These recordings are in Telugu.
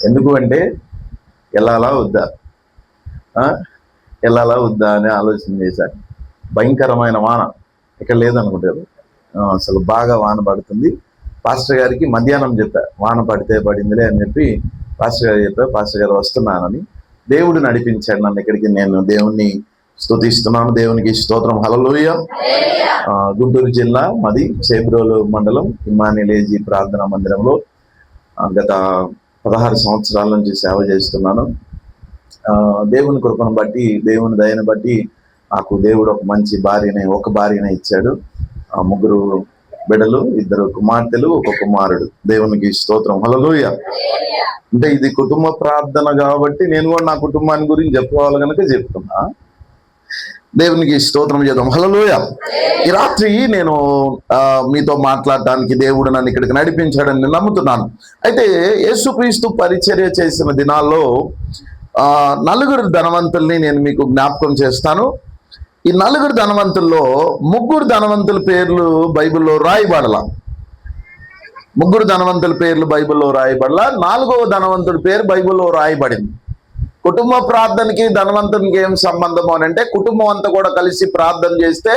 ఎందుకు అంటే వెళ్ళాలా వద్దా, వెళ్ళాలా వద్దా అని ఆలోచన చేశాను. భయంకరమైన వాన, ఇక్కడ లేదనుకుంటారు, అసలు బాగా వాన పడుతుంది. పాస్టర్ గారికి మధ్యాహ్నం చెప్పా, వాన పడితే పడిందిలే అని చెప్పి పాస్టర్ గారు చెప్పా. పాస్టర్ గారు వస్తున్నానని దేవుడు నడిపించాడు నన్ను ఇక్కడికి. నేను దేవుణ్ణి స్తుతిస్తున్నాను, దేవునికి స్తోత్రం, హల్లెలూయా. గుంటూరు జిల్లా మాది చేబ్రోలు మండలం ఇమ్మానుయేల్ ప్రార్థనా మందిరంలో గత 16 సంవత్సరాల నుంచి సేవ చేస్తున్నాను. దేవుని కృపను బట్టి, దేవుని దయను బట్టి నాకు దేవుడు ఒక భార్యనే ఇచ్చాడు. 3 బిడ్డలు, 2 కుమార్తెలు, 1 కుమారుడు. దేవునికి స్తోత్రం, హల్లెలూయా. అంటే ఇది కుటుంబ ప్రార్థన కాబట్టి నేను కూడా నా కుటుంబాన్ని గురించి చెప్పుకోవాలి కనుక చెప్తున్నా. దేవునికి స్తోత్రం చేద్దాం, హల్లెలూయా. ఈ రాత్రి నేను మీతో మాట్లాడటానికి దేవుడు నన్ను ఇక్కడికి నడిపించాడని నేను నమ్ముతున్నాను. అయితే యేసుక్రీస్తు పరిచర్య చేసిన దినాల్లో 4 ధనవంతుల్ని నేను మీకు జ్ఞాపకం చేస్తాను. ఈ 4 ధనవంతుల్లో 3 ధనవంతుల పేర్లు బైబిల్లో రాయబడలా. 3 ధనవంతుల పేర్లు బైబిల్లో రాయబడలా. 4వ ధనవంతుడి పేరు బైబిల్లో రాయబడింది. కుటుంబ ప్రార్థనకి ధనవంతునికి ఏం సంబంధం అని అంటే, కుటుంబం అంతా కూడా కలిసి ప్రార్థన చేస్తే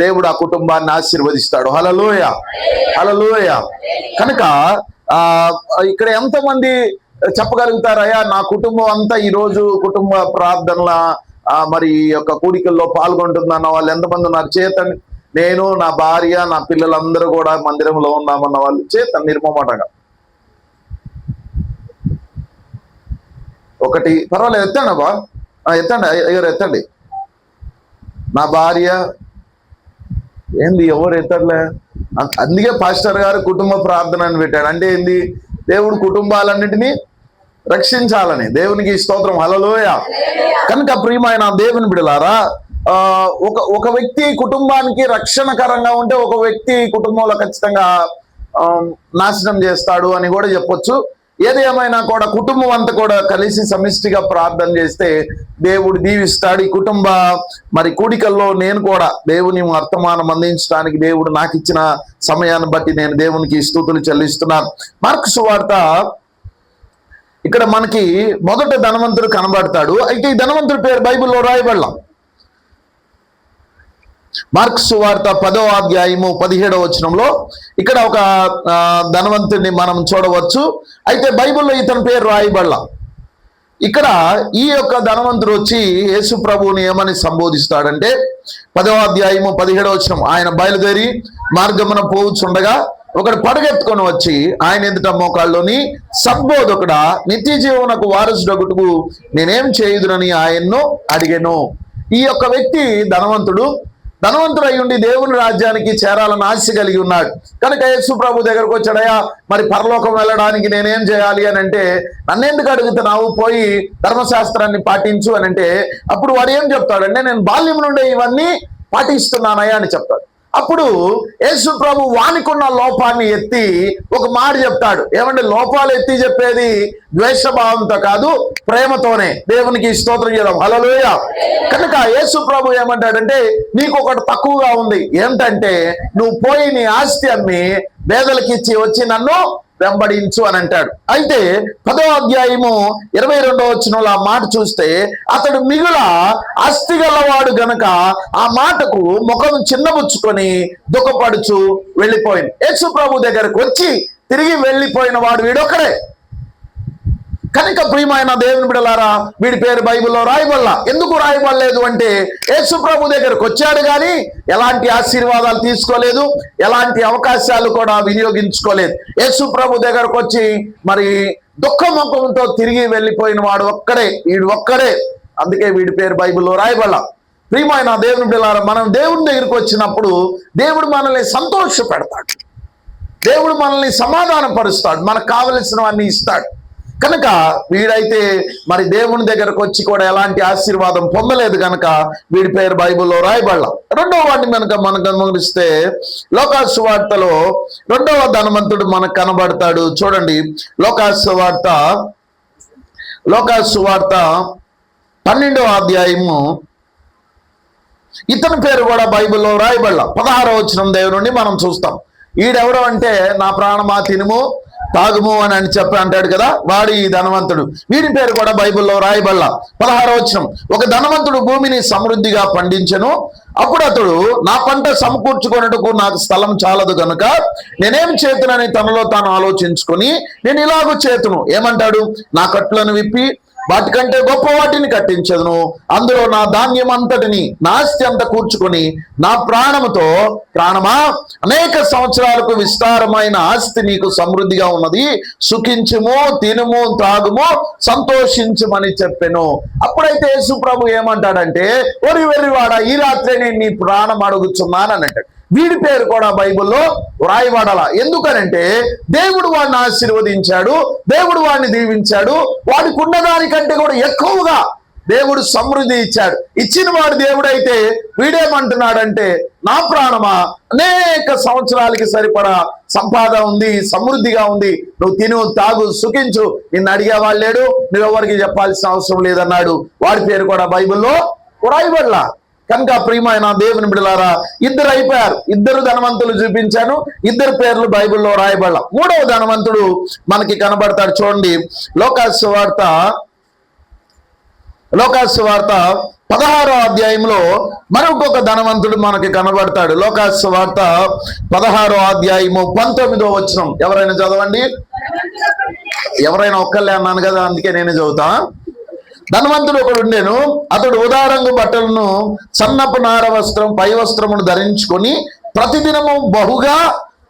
దేవుడు ఆ కుటుంబాన్ని ఆశీర్వదిస్తాడు. హల్లెలూయా, హల్లెలూయా. కనుక ఇక్కడ ఎంతమంది చెప్పగలుగుతారయ్యా, నా కుటుంబం అంతా ఈరోజు కుటుంబ ప్రార్థనల మరి యొక్క కూడికల్లో పాల్గొంటుందన్న వాళ్ళు ఎంతమంది ఉన్నారు? చేతండి. నేను, నా భార్య, నా పిల్లలందరూ కూడా మందిరంలో ఉన్నామన్న వాళ్ళు చేతండి నిర్మమాటంగా. ఒకటి, పర్వాలేదు, ఎత్తండి అబ్బా, ఎత్తండి, ఎవరు ఎత్తండి. నా భార్య ఏంది, ఎవరు ఎత్తట్లే. అందుకే పాస్టర్ గారు కుటుంబ ప్రార్థన అని పెట్టాడు. అంటే ఏంది? దేవుడు కుటుంబాలన్నిటినీ రక్షించాలని. దేవునికి స్తోత్రం, హల్లెలూయా. కనుక ప్రియమైన దేవుని బిడ్డలారా, ఒక వ్యక్తి కుటుంబానికి రక్షణకరంగా ఉంటే ఒక వ్యక్తి కుటుంబంలో ఖచ్చితంగా నాశనం చేస్తాడు అని కూడా చెప్పొచ్చు. ఏది ఏమైనా కూడా కుటుంబం అంతా కూడా కలిసి సమిష్టిగా ప్రార్థన చేస్తే దేవుడు దీవిస్తాడు. ఈ కుటుంబ మరి కూడికల్లో నేను కూడా దేవుని వర్తమానం అందించడానికి దేవుడు నాకు ఇచ్చిన సమయాన్ని బట్టి నేను దేవునికి స్తుతులు చెల్లిస్తున్నాను. మార్కు సువార్త ఇక్కడ మనకి మొదట ధనవంతుడు కనబడతాడు. అయితే ఈ ధనవంతుడి పేరు బైబిల్లో రాయబడలా. మార్కు సువార్త 10వ అధ్యాయము 17వ వచనంలో ఇక్కడ ఒక ధనవంతుడిని మనం చూడవచ్చు. అయితే బైబిల్లో ఇతని పేరు రాయబడలా. ఇక్కడ ఈ యొక్క ధనవంతుడు వచ్చి యేసు ప్రభువుని ఏమని సంబోధిస్తాడంటే 10వ అధ్యాయము 17వ వచనం, ఆయన బయలుదేరి మార్గమున పోవుచుండగా ఒకడు పడగెత్తుకొని వచ్చి ఆయన ఎదుట మోకాళ్ళలోని, సద్బోధకుడా, నిత్య జీవనకు వారసుడగుటకు నేనేం చేయుదునని ఆయన్ను అడిగాను. ఈ యొక్క వ్యక్తి ధనవంతుడు అయి ఉండి దేవుని రాజ్యానికి చేరాలని ఆశ కలిగి ఉన్నాడు. కనుక యేసు ప్రభు దగ్గరకు వచ్చాడయా, మరి పరలోకం వెళ్ళడానికి నేనేం చేయాలి అని అంటే, నన్నెందుకు అడుగుతున్నావు, పోయి ధర్మశాస్త్రాన్ని పాటించు అని అంటే, అప్పుడు వాడు ఏం చెప్తాడంటే, నేను బాల్యం నుండి ఇవన్నీ పాటిస్తున్నానయ్యా అని చెప్తాడు. అప్పుడు యేసు ప్రభు వానికున్న లోపాన్ని ఎత్తి ఒక మాట చెప్తాడు. ఏమంటే లోపాలు ఎత్తి చెప్పేది ద్వేషభావంతో కాదు, ప్రేమతోనే. దేవునికి స్తోత్రం చేద్దాం, హల్లెలూయా. కనుక యేసు ప్రభు ఏమంటాడంటే, నీకు ఒకటి తక్కువగా ఉంది. ఏంటంటే నువ్వు పోయి నీ ఆస్తి అమ్మి పేదలకి ఇచ్చి వచ్చి నన్ను వెంబడించు అని అంటాడు. అయితే 10వ అధ్యాయము 22వ వచనంలో ఆ మాట చూస్తే, అతడు మిగుల ఆస్తి గలవాడు గనక ఆ మాటకు ముఖం చిన్నబుచ్చుకొని దుఃఖపడుచు వెళ్ళిపోయింది. యేసు ప్రభు దగ్గరకు వచ్చి తిరిగి వెళ్ళిపోయిన వాడు వీడొక్కడే. కనుక ప్రియమైన దేవుని బిడ్డలారా, వీడి పేరు బైబిల్లో రాయబడలా. ఎందుకు రాయబడలేదు అంటే, యేసు ప్రభు దగ్గరకు వచ్చాడు కానీ ఎలాంటి ఆశీర్వాదాలు తీసుకోలేదు, ఎలాంటి అవకాశాలు కూడా వినియోగించుకోలేదు. యేసు ప్రభు దగ్గరకు వచ్చి మరి దుఃఖముఖంతో తిరిగి వెళ్ళిపోయిన వాడు ఒక్కడే, వీడు ఒక్కడే. అందుకే వీడి పేరు బైబిల్లో రాయబడలా. ప్రియమైన దేవుని బిడ్డలారా, మనం దేవుని దగ్గరికి వచ్చినప్పుడు దేవుడు మనల్ని సంతోష పెడతాడు, దేవుడు మనల్ని సమాధానపరుస్తాడు, మనకు కావలసినవన్నీ ఇస్తాడు. కనుక వీడైతే మరి దేవుని దగ్గరకు వచ్చి కూడా ఎలాంటి ఆశీర్వాదం పొందలేదు కనుక వీడి పేరు బైబిల్లో రాయబడలా. రెండవ వాడిని మనం గమనిస్తే లూకాసు సువార్తలో 2వ ధనవంతుడు మనకు కనబడతాడు. చూడండి, లూకాసు సువార్త 12వ అధ్యాయము, ఇతని పేరు కూడా బైబిల్లో రాయబడలా. 16వ వచనం దేవుని నుండి మనం చూస్తాం. ఈడెవడో అంటే, నా ప్రాణమా తినుము, తాగుము అని చెప్పి అంటాడు కదా, వాడు ఈ ధనవంతుడు. వీడి పేరు కూడా బైబిల్లో రాయబడలా. 16వ వచనం, ఒక ధనవంతుడు భూమిని సమృద్ధిగా పండించెను. అప్పుడు అతడు, నా పంట సమకూర్చుకొనుటకు నాకు స్థలం చాలదు గనుక నేనేం చేతునని తనలో తాను ఆలోచించుకొని, నేను ఇలాగూ చేతును. ఏమంటాడు? నా కట్లను విప్పి వాటికంటే గొప్ప వాటిని కట్టించదును, అందులో నా ధాన్యం అంతటిని, నా ఆస్తి అంతా కూర్చుకొని నా ప్రాణముతో, ప్రాణమా, అనేక సంవత్సరాలకు విస్తారమైన ఆస్తి నీకు సమృద్ధిగా ఉన్నది, సుఖించుము, తినుము, త్రాగుము, సంతోషించుమని చెప్పెను. అప్పుడైతే యేసు ప్రభు ఏమంటాడంటే, ఒరి వెర్రివాడా, ఈ రాత్రి నేను నీ ప్రాణం అడుగుచున్నాను అని అంటాడు. వీడి పేరు కూడా బైబిల్లో వ్రాయబడాల. ఎందుకనంటే దేవుడు వాడిని ఆశీర్వదించాడు, దేవుడు వాడిని దీవించాడు, వాడికి ఉన్నదానికంటే కూడా ఎక్కువగా దేవుడు సమృద్ధి ఇచ్చాడు. ఇచ్చిన వాడు దేవుడైతే వీడేమంటున్నాడంటే, నా ప్రాణమా, అనేక సంవత్సరాలకి సరిపడా సంపాదన ఉంది, సమృద్ధిగా ఉంది, నువ్వు తిను, తాగు, సుఖించు, నిన్ను అడిగే వాళ్ళు లేడు, నువ్వెవరికి చెప్పాల్సిన అవసరం లేదన్నాడు. వాడి పేరు కూడా బైబిల్లో వ్రాయబడలా. కనుక ప్రియమైన దేవుని బిడ్డలారా, ఇద్దరు అయిపోయారు. ఇద్దరు ధనవంతులు చూపించాను, ఇద్దరు పేర్లు బైబిల్లో రాయబడలా. మూడవ ధనవంతుడు మనకి కనబడతాడు. చూడండి, లోకాసు వార్త 16వ అధ్యాయంలో మరొక ధనవంతుడు మనకి కనబడతాడు. లోకాసు వార్త 16వ అధ్యాయము 19వ వచనం ఎవరైనా చదవండి. ఎవరైనా ఒక్కళ్ళే అన్నాను కదా, అందుకే నేనే చదువుతా. ధనవంతుడు ఒకడు ఉండేను. అతడు ఉదారంగు బట్టలను, సన్నపు నార వస్త్రం, పై వస్త్రమును ధరించుకొని ప్రతిదినము బహుగా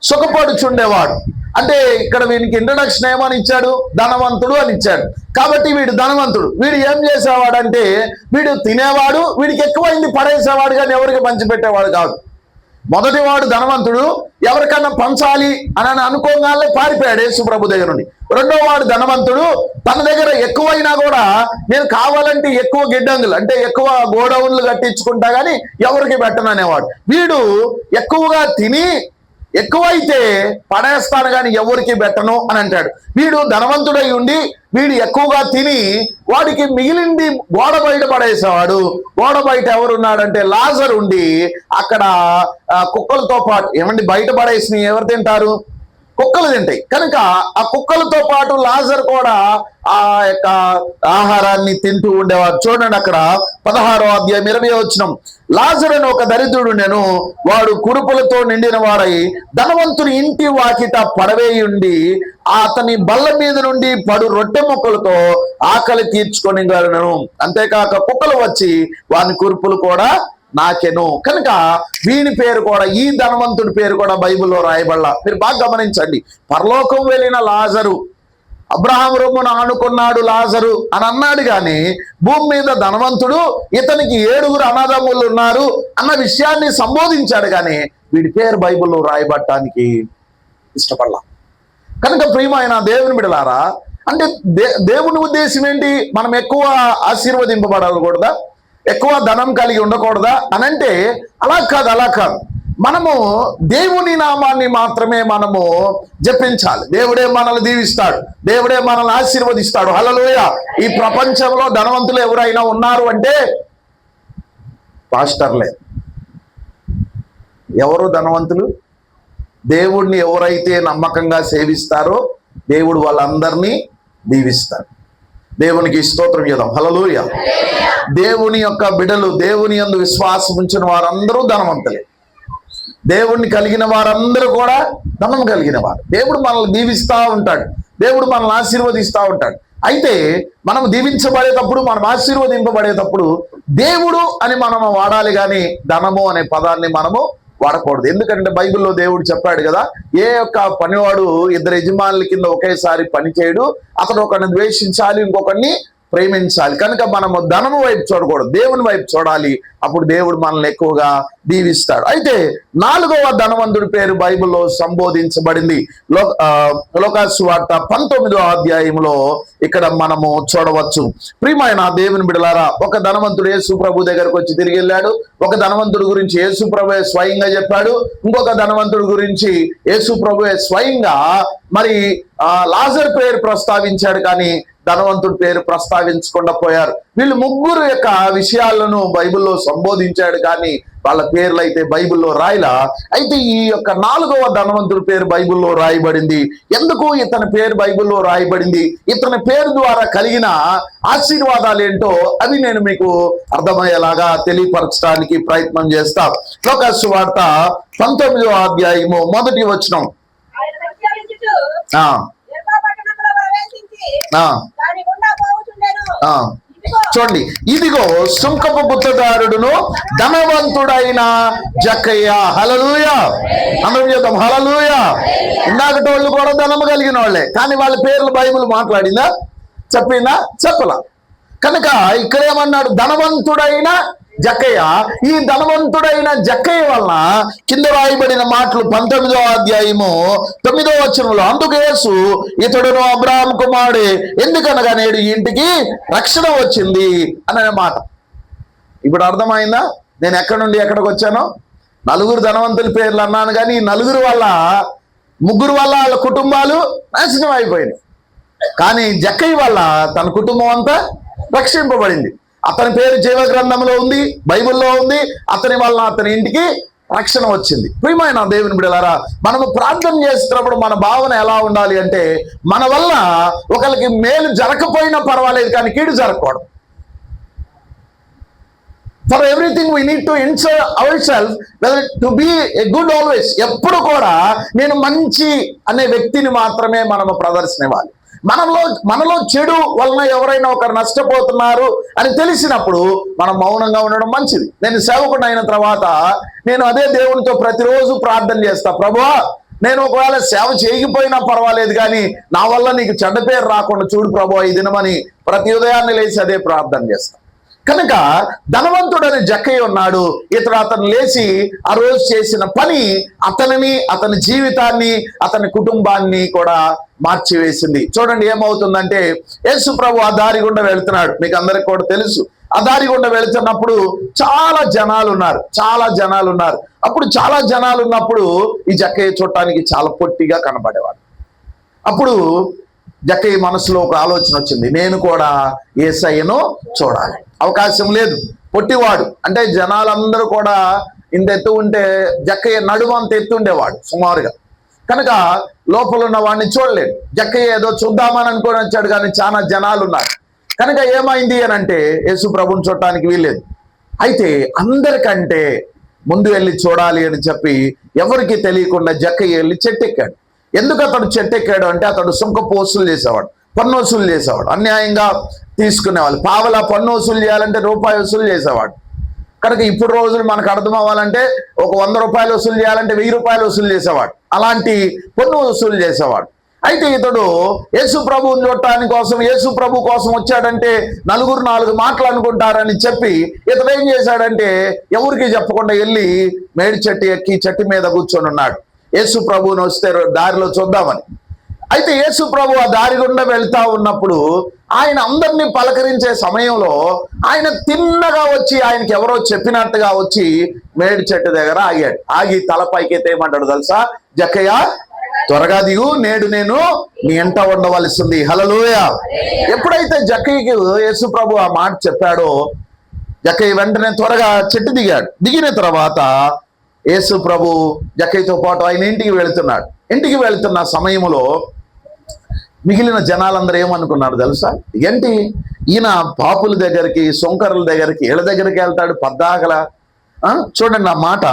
సుఖపడుచుండేవాడు. అంటే ఇక్కడ వీనికి ఇంట్రడక్షన్ ఏమని ఇచ్చాడు? ధనవంతుడు అని ఇచ్చాడు. కాబట్టి వీడు ధనవంతుడు. వీడు ఏం చేసేవాడంటే, వీడు తినేవాడు, వీడికి ఎక్కువైంది పడేసేవాడు, కానీ ఎవరికి పంచిపెట్టేవాడు కాదు. మొదటివాడు ధనవంతుడు, ఎవరికన్నా పంచాలి అని అనుకోగానే పారిపోయాడు యేసు ప్రభు దగ్గర నుండి. రెండో వాడు ధనవంతుడు, తన దగ్గర ఎక్కువైనా కూడా నేను కావాలంటే ఎక్కువ గిడ్డంగులు, అంటే ఎక్కువ గోడౌన్లు కట్టించుకుంటా కానీ ఎవరికి పెట్టను అనేవాడు. వీడు ఎక్కువగా తిని ఎక్కువైతే పడేస్తాను కానీ ఎవరికి పెట్టను అని అంటాడు. వీడు ధనవంతుడై ఉండి వీడు ఎక్కువగా తిని వాడికి మిగిలింది గోడ బయట పడేసేవాడు. గోడ బయట ఎవరున్నాడంటే లాజరు ఉండి అక్కడ కుక్కలతో పాటు, ఏమండి బయట పడేసి ఎవరు తింటారు? కుక్కలు తింటాయి. కనుక ఆ కుక్కలతో పాటు లాజర్ కూడా ఆ యొక్క ఆహారాన్ని తింటూ ఉండేవాడు. చూడండి అక్కడ 16వ అధ్యాయం 20వ వచనం, లాజరు అని ఒక దరిద్రుడు నేను, వాడు కురుపులతో నిండిన వాడై ధనవంతుని ఇంటి వాకిట పడవేయుండి అతని బల్ల మీద నుండి పడు రొట్టె ముక్కలతో ఆకలి తీర్చుకొని గలను. అంతేకాక కుక్కలు వచ్చి వాని కురుపులు కూడా నాకెను. కనుక వీని పేరు కూడా, ఈ ధనవంతుడి పేరు కూడా బైబిల్లో రాయబడలా. మీరు బాగా గమనించండి. పరలోకం వెళ్ళిన లాజరు, అబ్రహాము రొమ్మును ఆనుకున్నాడు లాజరు అని అన్నాడు, కానీ భూమి మీద ధనవంతుడు, ఇతనికి 7 అన్నదమ్ములు ఉన్నారు అన్న విషయాన్ని సంబోధించాడు, కానీ వీడి పేరు బైబిల్లో రాయబడటానికి ఇష్టపడలా. కనుక ప్రియమైన దేవుని బిడ్డలారా, అంటే దేవుని ఉద్దేశం ఏంటి? మనం ఎక్కువ ఆశీర్వదింపబడకూడదా? ఎక్కువ ధనం కలిగి ఉండకూడదా అని అంటే అలా కాదు. మనము దేవుని నామాన్ని మాత్రమే మనము జపించాలి. దేవుడే మనల్ని దీవిస్తాడు, దేవుడే మనల్ని ఆశీర్వదిస్తాడు. హల్లెలూయా. ఈ ప్రపంచంలో ధనవంతులు ఎవరైనా ఉన్నారు అంటే పాస్టర్లే. ఎవరు ధనవంతులు? దేవుణ్ణి ఎవరైతే నమ్మకంగా సేవిస్తారో దేవుడు వాళ్ళందరినీ దీవిస్తాడు. దేవునికి స్తోత్రం చేద్దాం. హల్లెలూయా. దేవుని యొక్క బిడ్డలు, దేవుని యందు విశ్వాసం ఉంచిన వారందరూ ధనవంతులే. దేవుణ్ణి కలిగిన వారందరూ కూడా ధనం కలిగిన వారు. దేవుడు మనల్ని దీవిస్తూ ఉంటాడు, దేవుడు మనల్ని ఆశీర్వదిస్తూ ఉంటాడు. అయితే మనం దీవించబడేటప్పుడు, మనం ఆశీర్వదింపబడేటప్పుడు దేవుడు అని మనం వాడాలి, కానీ ధనము అనే పదాన్ని మనము వాడకూడదు. ఎందుకంటే బైబిల్లో దేవుడు చెప్పాడు కదా, ఏ యొక్క పనివాడు 2 యజమానుల కింద ఒకేసారి పని చేయడు, అతడు ఒకరిని ద్వేషించాలి, ఇంకొకరిని ప్రేమించాలి. కనుక మనము ధనము వైపు చూడకూడదు, దేవుని వైపు చూడాలి. అప్పుడు దేవుడు మనల్ని ఎక్కువగా దీవిస్తాడు. అయితే 4వ ధనవంతుడి పేరు బైబిల్లో సంబోధించబడింది. లోకాసు వార్త 19వ అధ్యాయంలో ఇక్కడ మనము చూడవచ్చు. ప్రియమైన దేవుని బిడ్డలారా, ఒక ధనవంతుడు యేసు ప్రభు దగ్గరకు వచ్చి తిరిగి వెళ్ళాడు. ఒక ధనవంతుడి గురించి యేసు ప్రభువే స్వయంగా చెప్పాడు. ఇంకొక ధనవంతుడి గురించి యేసు ప్రభువే స్వయంగా మరి లాజర్ పేరు ప్రస్తావించాడు, కానీ ధనవంతుడి పేరు ప్రస్తావించకుండా పోయారు. వీళ్ళు ముగ్గురు యొక్క విషయాలను బైబిల్లో సంబోధించాడు, కానీ వాళ్ళ పేర్లు అయితే బైబిల్లో రాయలా. అయితే ఈ యొక్క 4వ ధనవంతుడి పేరు బైబిల్లో రాయబడింది. ఎందుకు ఇతని పేరు బైబిల్లో రాయబడింది, ఇతని పేరు ద్వారా కలిగిన ఆశీర్వాదాలు ఏంటో అవి నేను మీకు అర్థమయ్యేలాగా తెలియపరచడానికి ప్రయత్నం చేస్తా. లోకాసు వార్త 19వ అధ్యాయము 1వ వచనం. చూడండి, ఇదిగో సుంకపు గుత్తదారుడును ధనవంతుడైన జక్కయ్య. హల్లెలూయా, అందరం చేద్దాం హల్లెలూయా. ఇందాకటి వాళ్ళు కూడా ధనము కలిగిన వాళ్ళే, కానీ వాళ్ళ పేర్లు బైబిల్ మాట్లాడిందా, చెప్పిందా, చెప్పలా. కనుక ఇక్కడ ఏమన్నాడు, ధనవంతుడైన జక్కయ్య. ఈ ధనవంతుడైన జక్కయ్య వలన కింద రాయబడిన మాటలు 19వ అధ్యాయము 9వ వచనంలో, అందుకు యేసు ఇతడును అబ్రాహాము కుమారుడే, ఎందుకనగా నేడు ఈ ఇంటికి రక్షణ వచ్చింది అనే మాట. ఇప్పుడు అర్థమైందా నేను ఎక్కడి నుండి ఎక్కడికి వచ్చానో? 4 ధనవంతుల పేర్లు అన్నాను, కానీ ఈ 4 వల్ల 3 వల్ల వాళ్ళ కుటుంబాలు నాశనం అయిపోయినాయి. కానీ జక్కయ్య వల్ల తన కుటుంబం అంతా రక్షింపబడింది. అతని పేరు జీవ గ్రంథంలో ఉంది, బైబిల్లో ఉంది. అతని వల్ల అతని ఇంటికి రక్షణ వచ్చింది. ప్రియమైన దేవుని బిడ్డలారా, మనము ప్రార్థన చేస్తున్నప్పుడు మన భావన ఎలా ఉండాలి అంటే, మన వల్ల ఒకరికి మేలు జరగకపోయినా పర్వాలేదు, కానీ కీడు జరగకూడదు. For everything we need to insure our self to be a good always. ఎప్పుడు కూడా నేను మంచి అనే వ్యక్తిని మాత్రమే మనము ప్రదర్శన ఇవ్వాలి. మనలో చెడు వలన ఎవరైనా ఒకరు నష్టపోతున్నారు అని తెలిసినప్పుడు మనం మౌనంగా ఉండడం మంచిది. నేను సేవకుడు అయిన తర్వాత నేను అదే దేవునితో ప్రతిరోజు ప్రార్థన చేస్తా, ప్రభువా నేను ఒకవేళ సేవ చేయకపోయినా పర్వాలేదు, కానీ నా వల్ల నీకు చెడ్డ పేరు రాకుండా చూడు ప్రభువా ఈ దినమని ప్రతి ఉదయాన్నే లేచి అదే ప్రార్థన చేస్తా. కనుక ధనవంతుడని జక్కయ్య ఉన్నాడు. అతను లేచి ఆ రోజు చేసిన పని అతనిని, అతని జీవితాన్ని, అతని కుటుంబాన్ని కూడా మార్చివేసింది. చూడండి ఏమవుతుందంటే, యేసు ప్రభు ఆ దారి గుండా వెళ్తున్నాడు, మీకు అందరికి కూడా తెలుసు. ఆ దారి గుండా వెళ్తున్నప్పుడు చాలా జనాలు ఉన్నారు. అప్పుడు చాలా జనాలు ఉన్నప్పుడు ఈ జక్కయ్య చూడటానికి చాలా పొట్టిగా కనబడేవాడు. అప్పుడు జక్కయ్య మనసులో ఒక ఆలోచన వచ్చింది, నేను కూడా యేసయ్యను చూడాలి. అవకాశం లేదు, పొట్టివాడు. అంటే జనాలందరూ కూడా ఇంత ఎత్తు ఉంటే జక్కయ్య నడుము అంత ఎత్తు ఉండేవాడు సుమారుగా. కనుక లోపల ఉన్న వాడిని చూడలేడు. జక్కయ్య ఏదో చూద్దామని అనుకొని వచ్చాడు, కానీ చాలా జనాలు ఉన్నారు. కనుక ఏమైంది అని అంటే యేసు ప్రభుని చూడటానికి వీల్లేదు. అయితే అందరికంటే ముందు వెళ్ళి చూడాలి అని చెప్పి ఎవరికి తెలియకుండా జక్కయ్య వెళ్ళి చెట్టు ఎక్కాడు. ఎందుకు అతడు చెట్టు ఎక్కాడు అంటే, అతడు సుంకపు వసూలు చేసేవాడు, పన్ను వసూలు చేసేవాడు, అన్యాయంగా తీసుకునేవాళ్ళు. పావలా పన్ను వసూలు చేయాలంటే రూపాయి వసూలు చేసేవాడు. కనుక ఇప్పుడు రోజులు మనకు అర్థం అవ్వాలంటే ఒక 100 రూపాయలు వసూలు చేయాలంటే 1000 రూపాయలు వసూలు చేసేవాడు. అలాంటి పన్ను వసూలు చేసేవాడు. అయితే ఇతడు యేసు ప్రభువుని చూడటానికి కోసం, యేసు ప్రభు కోసం వచ్చాడంటే నలుగురు 4 మాటలు అనుకుంటారని చెప్పి ఇతడు ఏం చేశాడంటే ఎవరికి చెప్పకుండా వెళ్ళి మేడి చెట్టు ఎక్కి చెట్టు మీద కూర్చొని ఉన్నాడు, యేసు ప్రభువుని వస్తే దారిలో చూద్దామని. అయితే యేసు ప్రభు ఆ దారి గుండా వెళ్తా ఉన్నప్పుడు ఆయన అందరినీ పలకరించే సమయంలో ఆయన తిన్నగా వచ్చి, ఆయనకి ఎవరో చెప్పినట్టుగా వచ్చి మేడి చెట్టు దగ్గర ఆగాడు. ఆగి తల పైకెత్తి ఏమంటాడు తెలుసా, జక్కయ్య త్వరగా దిగు, నేడు నేను నీ ఎంట ఉండవలసింది. హల్లెలూయా. ఎప్పుడైతే జక్కయ్యకి యేసు ప్రభు ఆ మాట చెప్పాడో జక్కయ్య వెంటనే త్వరగా చెట్టు దిగాడు. దిగిన తర్వాత యేసు ప్రభు జక్కయ్యతో పాటు ఆయన ఇంటికి వెళుతున్నాడు. ఇంటికి వెళుతున్న సమయంలో మిగిలిన జనాలందరూ ఏమనుకున్నారు తెలుసా, ఏంటి ఈయన పాపుల దగ్గరికి, సొంకరుల దగ్గరికి, వీళ్ళ దగ్గరికి వెళ్తాడు పద్దాకల. చూడండి నా మాట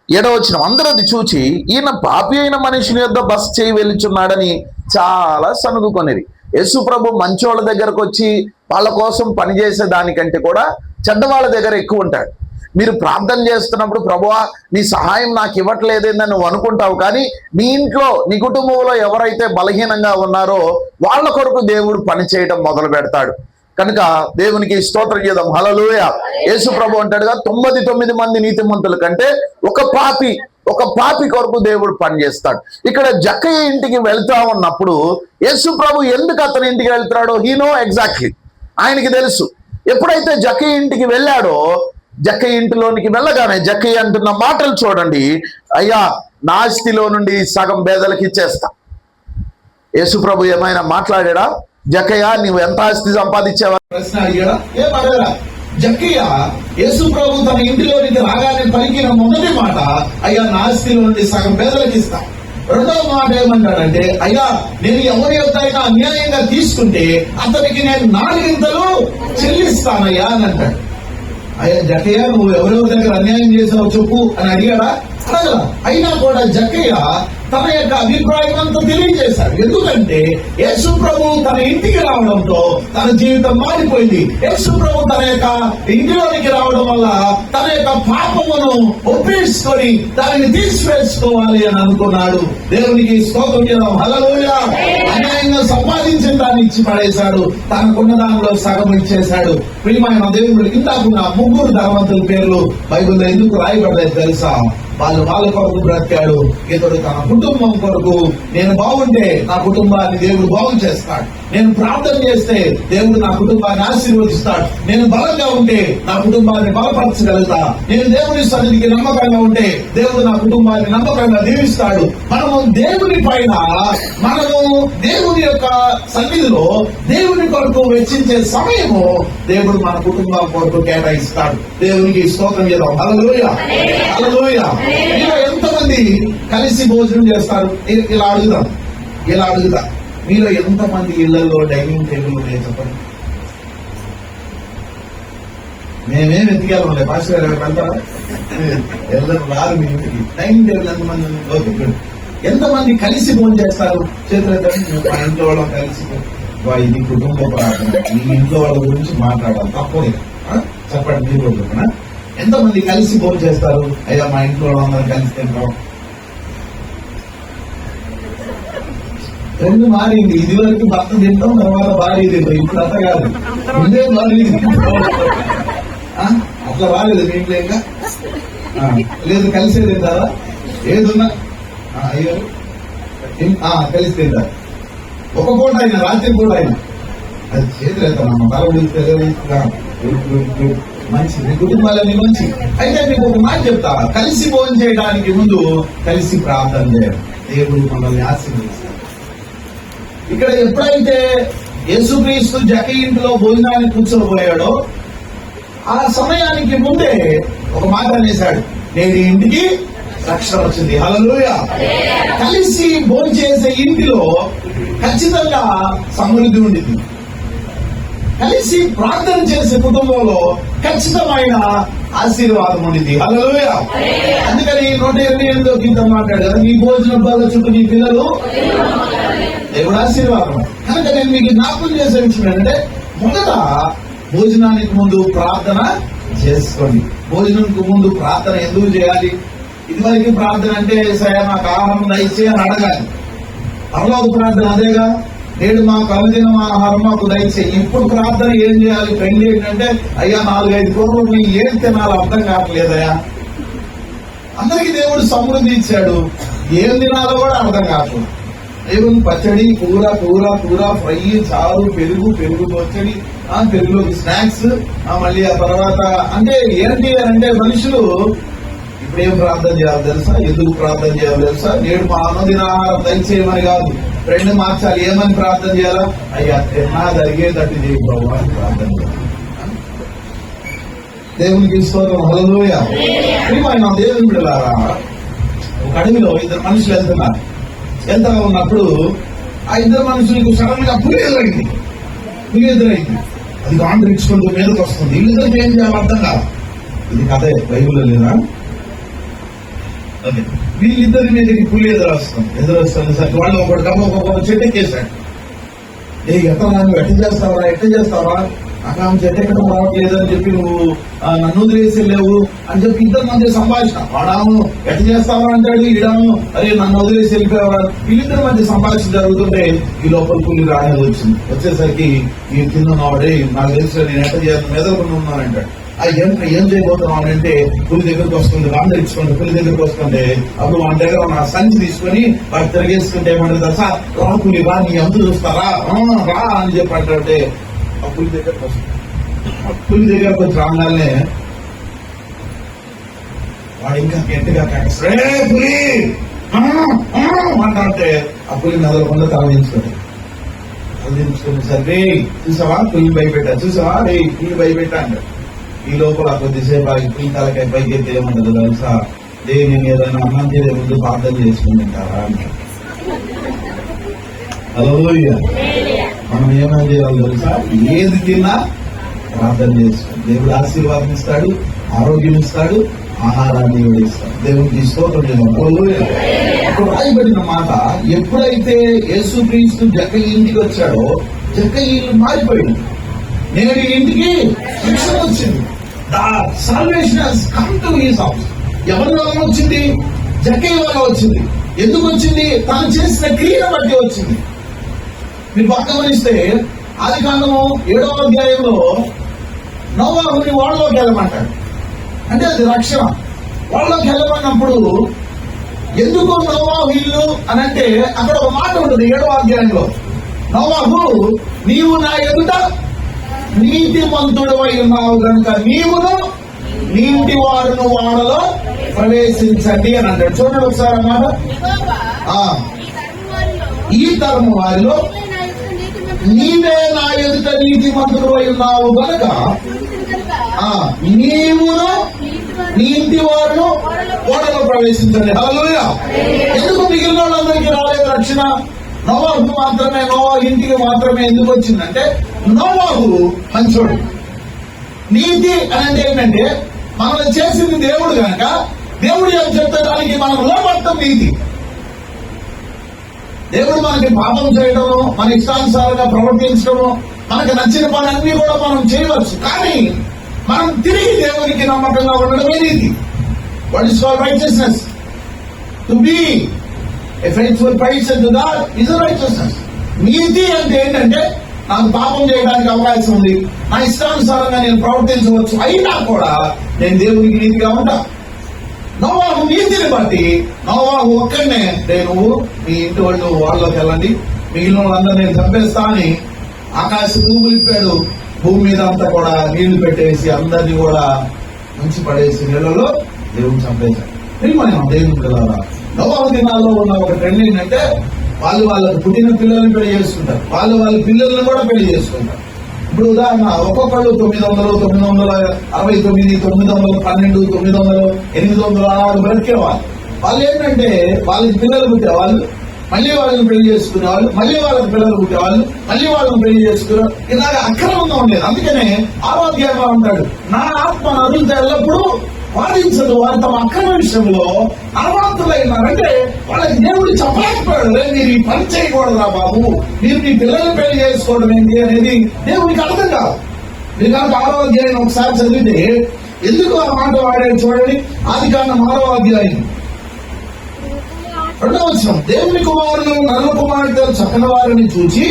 7వ వచనం, అందరూ అది చూచి ఈయన పాపి అయిన మనిషిని యొద్ద బస చేయి వెళ్ళుచున్నాడని చాలా సనుగుకొనిరి. యేసు ప్రభు మంచోళ్ళ దగ్గరకు వచ్చి వాళ్ళ కోసం పనిచేసే దానికంటే కూడా చెడ్డవాళ్ళ దగ్గర ఎక్కువ ఉంటాడు. మీరు ప్రార్థన చేస్తున్నప్పుడు ప్రభువా నీ సహాయం నాకు ఇవ్వట్లేదేందని నువ్వు అనుకుంటావు, కానీ నీ ఇంట్లో, నీ కుటుంబంలో ఎవరైతే బలహీనంగా ఉన్నారో వాళ్ళ కొరకు దేవుడు పని చేయడం మొదలు పెడతాడు. కనుక దేవునికి స్తోత్రం చేద్దాం. హల్లెలూయా. యేసు ప్రభు అంటాడుగా 99 మంది నీతిమంతుల కంటే ఒక పాపి కొరకు దేవుడు పని చేస్తాడు. ఇక్కడ జక్కయ్య ఇంటికి వెళ్తా ఉన్నప్పుడు యేసు ప్రభు ఎందుకు అతని ఇంటికి వెళ్తున్నాడో హీ నో ఎగ్జాక్ట్లీ, ఆయనకి తెలుసు. ఎప్పుడైతే జక్కయ్య ఇంటికి వెళ్ళాడో, జక్కయ్య ఇంటిలోనికి వెళ్ళగానే జక్కయ్య అంటున్న మాటలు చూడండి, అయ్యా నా ఆస్తిలో నుండి సగం పేదలకు ఇచ్చేస్తా. యేసు ప్రభు ఏమైనా మాట్లాడా, జక్కయ్య నువ్వు ఎంత ఆస్తి సంపాదించావా ప్రశ్న అడిగాడా? ఏం అడగరా. జక్కయ్య యేసు ప్రభు తన ఇంటిలోనికి రాగానే పలికిన మొదటి మాట, అయ్యా నా ఆస్తిలో నుండి సగం పేదలకు ఇస్తా. రెండవ మాట ఏమంటాడంటే, అయ్యా నేను ఎవరి యొక్కైనా అన్యాయంగా తీసుకుంటే అతనికి నేను 4 ఇంతలు చెల్లిస్తానయ్యా అని అంటాడు. అయ్యా జక్కయ్య, నువ్వు ఎవరెవరి దగ్గర అన్యాయం చేసావు చెప్పు అని అడిగాడా? అడగల. అయినా కూడా జక్కయ్య తన యొక్క అభిప్రాయం అంతా తెలియజేశాడు. ఎందుకంటే యేసు ప్రభు తన ఇంటికి రావడంతో తన జీవితం మారిపోయింది. యేసు ప్రభు తన యొక్క ఇంటిలోనికి రావడం వల్ల తన యొక్క పాపమును ఒప్పేసుకొని దానిని తీసివేసుకోవాలి అని అనుకున్నాడు. దేవునికి స్తోత్రం చేద్దాం. హల్లెలూయా. అన్యాయంగా సంపాదించిన దాన్ని ఇచ్చి పడేశాడు, తనకున్న దానిలో సగం ఇచ్చేశాడు. ప్రియమైన దేవుడు, ఇందాకున్న 3 ధనవంతుల పేర్లు బైబిల్లో ఎందుకు రాయబడలేదు తెలుసా? వాళ్ళు వాళ్ళ కొరకు బ్రతికాడు. ఇతడు తన కుటుంబం కొరకు, నేను బాగుంటే నా కుటుంబాన్ని దేవుడు బాగు చేస్తాడు, నేను ప్రార్థన చేస్తే దేవుడు నా కుటుంబాన్ని ఆశీర్వదిస్తాడు, నేను బలంగా ఉంటే నా కుటుంబాన్ని బలపరచగలుగుతా, నేను దేవుని సన్నిధికి నమ్మకంగా ఉంటే దేవుడు నా కుటుంబాన్ని నమ్మకంగా దీవిస్తాడు. మనము దేవుని పైన, మనము దేవుని యొక్క సన్నిధిలో దేవుని కొరకు వెచ్చించే సమయము దేవుడు మన కుటుంబం కొరకు కేటాయిస్తాడు. దేవునికి స్తోత్రం చేద్దాం. హల్లెలూయా, హల్లెలూయా. మీలో ఎంతమంది కలిసి భోజనం చేస్తారు? ఇలా అడుగుదా, మీలో ఎంతమంది ఇళ్లలో డైనింగ్ టేబుల్ ఉన్నాయి చెప్పండి? మేమేం ఎత్తికెళ్ళంలే, పాస్టర్ గారు వెళ్తారా? ఎవరు రారు మీ ఇంటికి. డైనింగ్ టేబుల్ ఎంతమంది? Okay, good. ఎంతమంది కలిసి భోజనం చేస్తారు? చేతులు మా ఇంట్లో వాళ్ళం కలిసి, ఇది కుటుంబ ప్రార్థన, మీ ఇంట్లో వాళ్ళ గురించి మాట్లాడాలి, తప్పదు చెప్పండి. మీరు కూడా ఎంతమంది కలిసి భోజనం చేస్తారు? అయ్యా మా ఇంట్లో వాళ్ళందరూ కలిసి తింటాం. రెండు మారింది. ఇది వరకు భర్త తింటాం, తర్వాత భార్య తింటాం. ఇప్పుడు అట్లా కాదు, ముందే భార్య అట్లా రాలేదు మీ ఇంట్లో. ఇంకా లేదు, కలిసే తింటారా? ఏదున్నా అయ్యో కలిసి తింటారు. ఒక పూట అయినా, రాత్రి పూట అయినా అది చేతులు వెళ్తాం. తల మంచిది, కుటుంబాలన్నీ మంచి. అయితే మీకు ఒక మాట చెప్తా, కలిసి భోజనం చేయడానికి ముందు కలిసి ప్రార్థన చేయాలి. దేవుడు మనల్ని ఆశీర్వదిస్తాడు. ఇక్కడ ఎప్పుడైతే యేసుక్రీస్తు జక్కయ్య ఇంటిలో భోజనాన్ని కూర్చోబోయాడో ఆ సమయానికి ముందే ఒక మాట అనేశాడు, నేడు ఇంటికి రక్షణ వచ్చింది. హల్లెలూయా. కలిసి భోజనం చేసే ఇంటిలో ఖచ్చితంగా సమృద్ధి ఉండింది. కలిసి ప్రార్థన చేసే కుటుంబంలో ఖచ్చితమైన ఆశీర్వాదం ఉండింది. హల్లెలూయా. అందుకని 128 గీతం మాట్లాడారు, నీ భోజనం బాగా చుట్టూ నీ పిల్లలు దేవుడు ఆశీర్వాదం. కనుక నేను మీకు జ్ఞాపకం చేసే విషయం ఏంటంటే, మొదట భోజనానికి ముందు ప్రార్థన చేసుకోండి. భోజనానికి ముందు ప్రార్థన ఎందుకు చేయాలి? ఇదివరకు ప్రార్థన అంటే సరే నాకు ఆహారం దయచే అని అడగాలి. పరలోక ప్రార్థన అదేగా, నేడు మాకు అనుదిన ఆహారం మాకు దయచేయి. ఇప్పుడు ప్రార్థన ఏం చేయాలి? ఫ్రెండ్ ఏంటంటే, అయ్యా 4-5 కూరలు మీ ఏం తినాలో అర్థం కావట్లేదయా. అందరికీ దేవుడు సమృద్ధి ఇచ్చాడు, ఏం తినాలో కూడా అర్థం కావట్లేదు. దేవుని పచ్చడి, కూర కూర కూర, ఫ్రై, చారు, పెరుగు, పెరుగు పచ్చడి, పెరుగులో స్నాక్స్, మళ్ళీ ఆ తర్వాత అంటే ఏంటి అంటే మనుషులు ఇప్పుడు ఏం ప్రార్థన చేయాలి తెలుసా? ఎందుకు ప్రార్థన చేయాలి తెలుసా? నేడు మా అనుదిన ఆహారం దయచేయమని కాదు, ఫ్రెండ్ మార్చాలి. ఏమని ప్రార్థన చేయాలా? అయ్యా తిన్నా జరిగేటట్టు చేయి బాబు అని ప్రార్థన చేయాలి. దేవునికి స్తోత్రం. హల్లెలూయా. ప్రియమైన దేవుని బిడ్డలారా, ఒక అడవిలో 2 మనుషులు వెళ్తున్నారు. వెళ్తా ఉన్నప్పుడు ఆ 2 మనుషులకు సడన్ గా పులి ఎదురైంది. అది ఆంధ్రించుకుంటూ మీదకి వస్తుంది. వీళ్ళిద్దరికి ఏం చేయాలి అర్థం కాదు. ఇది కథే, బైబిల్లో లేదా? వీళ్ళిద్దరి మీదకి పులి ఎదురొస్తుంది. సరే వాళ్ళు ఒక్కొక్క చెట్టు ఎక్కేశాడు. ఎట్ట చేస్తావా నాకు చెట్టు ఎక్కడ రావట్లేదు అని చెప్పి నువ్వు నన్ను వదిలేసి లేవు అని చెప్పి 2 మధ్య సంభాషణ. వాడాము ఎట్ట చేస్తావా అంటాడు, ఈడాము అరే నన్ను వదిలేసి వెళ్ళిపోయేవా. వీళ్ళిద్దరి మధ్య సంభాషణ జరుగుతుంటే ఈ లోపల పులి రానేది వచ్చింది. వచ్చేసరికి ఈ కింద ఉన్నాడే, నాకు తెలిసి నేను ఎట్ట చేస్తాను మెదలుకుండా ఉన్నానంటాడు. ఏం చేయబోతున్నాం అంటే పులి దగ్గరకు వస్తుంది, ఆంధ్రించుకోండి. పులి దగ్గరకు వస్తుంటే అప్పుడు మన దగ్గర నా సంచి తీసుకొని వాడు తిరిగేసుకుంటే ఏమంటారు తెలుసా? రా పులి రా, నీ అంత చూస్తారా రా అని చెప్పి అంటే ఆ పులి దగ్గరకు వస్తుంది. పులి దగ్గరకు వచ్చి రాగానే వాడు ఇంకా గట్టిగా కట్టేస్తాడు, పులి మాట్లాడితే ఆ పులి మెదలకుండా తలదించుకోండి. తలదించుకుని సరే చూసావా పులి భయపెట్టా, చూసావా పులి భయపెట్టా అంటాడు. ఈ లోపల కొద్దిసేపు ఆ ఈ తలకాయ పైకి ఎత్తే ఏమంటది తెలుసా, దేని ఏదైనా అన్నం తినే ముందు ప్రార్థన చేసుకుని తింటారా అంటారు. హల్లెలూయా. మనం ఏమైనా చేయాలి తెలుసా, ఏది తిన్నా ప్రార్థన చేసుకోండి. దేవుడు ఆశీర్వాదం ఇస్తాడు, ఆరోగ్యం ఇస్తాడు, ఆహారాన్ని కూడా ఇస్తాడు. దేవుడికి స్తోత్రం చేద్దాం. అప్పుడు రాయబడిన మాట, ఎప్పుడైతే యేసుక్రీస్తు జక్కయ్య ఇంటికి వచ్చాడో జక్కయ్య ఇల్లు మారిపోయింది. నేడు ఇంటికి రక్షణ వచ్చింది. Salvation has come to his house. ఎవరి వల్ల వచ్చింది? జక్కయ్య వల్ల వచ్చింది. ఎందుకు వచ్చింది? తాను చేసిన క్రియను బట్టి వచ్చింది. మీరు బాగా గమనిస్తే ఆదికాండము 7వ అధ్యాయంలో నోవాహుని వాళ్ళలోకి వెళ్ళమంటాడు. అంటే అది రక్షణ. వాళ్ళలోకి వెళ్ళమన్నప్పుడు ఎందుకు నోవాహు ఇల్లు అని అంటే అక్కడ ఒక మాట ఉంటుంది 7వ అధ్యాయంలో, నోవాహు నీవు నా ఎదుట నీతిమంతుడు అయి ఉన్నావు కనుక నీవును నీ ఇంటి వారును వాడలో ప్రవేశించండి అని అంటాడు. చూడండి ఒకసారి అన్నమాట. ఈ తరము వారిలో నీవే నా ఎదుట నీతిమంతుడు అయి ఉన్నావు కనుక నీవును నీ ఇంటి వారును ఓడలో ప్రవేశించండి. హల్లెలూయా. ఎందుకు మిగిలిన వాళ్ళందరికీ రాలేదు రక్షణ? నోవాహు మాత్రమే, నోవాహు ఇంటికి మాత్రమే ఎందుకు వచ్చిందంటే నోవాహు మంచోడు. నీతి అని అంటే ఏంటంటే మనల్ని చేసింది దేవుడు కనుక దేవుడు ఏం చెప్తే దానికి మనం లోపడతాం. నీతి దేవుడు మనకి పాపం చేయడము, మన ఇష్టానుసారంగా ప్రవర్తించడము, మనకు నచ్చిన పని అన్ని కూడా మనం చేయవచ్చు. కానీ మనం తిరిగి దేవునికి నమ్మకంగా ఉండడమే నీతి. What is called righteousness. To be a faithful person to God is a righteousness. నీతి అంటే ఏంటంటే నాకు పాపం చేయడానికి అవకాశం ఉంది, నా ఇష్టానుసారంగా నేను ప్రవర్తించవచ్చు, అయినా కూడా నేను దేవునికి నీతిగా ఉంటా. నోవాహు నీతిని బట్టి నోవాహు ఒక్కడనే, నేను మీ ఇంటి వాళ్ళు వాళ్ళలోకి వెళ్ళండి, మిగిలిన వాళ్ళందరూ నేను చంపేస్తా అని ఆకాశ భూములు ఇప్పాడు. భూమి మీద అంతా కూడా నీళ్లు పెట్టేసి అందరినీ కూడా ముంచి పడేసి నీళ్ళలో దేవుని చంపేశాడు. మనం దేవుని పిల్లరా, నోవాహు దినాల్లో ఉన్న ఒక ట్రెండ్ ఏంటంటే వాళ్ళకు పుట్టిన పిల్లల్ని పెళ్లి చేసుకుంటారు, వాళ్ళ పిల్లల్ని కూడా పెళ్లి చేసుకుంటారు. ఇప్పుడు ఉదాహరణ, ఒక్కొక్కళ్ళు 900, 969, 912, 900, 800 బ్రతికేవాళ్ళు. వాళ్ళు ఏంటంటే వాళ్ళకి పిల్లలు పుట్టేవాళ్ళు, మళ్ళీ వాళ్ళని పెళ్లి చేసుకునేవాళ్ళు, మళ్ళీ వాళ్ళకి పిల్లలు పుట్టేవాళ్ళు, మళ్ళీ వాళ్ళని పెళ్లి చేసుకునేవాళ్ళు. ఇలాగ అక్రమంగా ఉండేది. అందుకనే ఆరోగ్యంగా ఉంటాడు, నా ఆత్మ నదులతో ఎల్లప్పుడూ వాదించదు. వారు తమ అక్రమ విషయంలో అలవాటులైనారంటే వాళ్ళకి దేవుడు చెప్పలేకపోయాడు, మీరు ఈ పని చేయకూడదురా బాబు, మీరు మీ పిల్లల్ని పెళ్లి చేసుకోవడం ఏంటి అనేది దేవుడికి అర్థం కాదు. మీరు కనుక 6వ అధ్యాయం ఒకసారి చదివితే ఎందుకు ఆ మాట వాడాడు చూడండి. ఆదికాండం 6వ అధ్యాయం 2వ వచనం, దేవుని కుమారులు నల్ల కుమార్తెలు చక్కని వారిని చూచి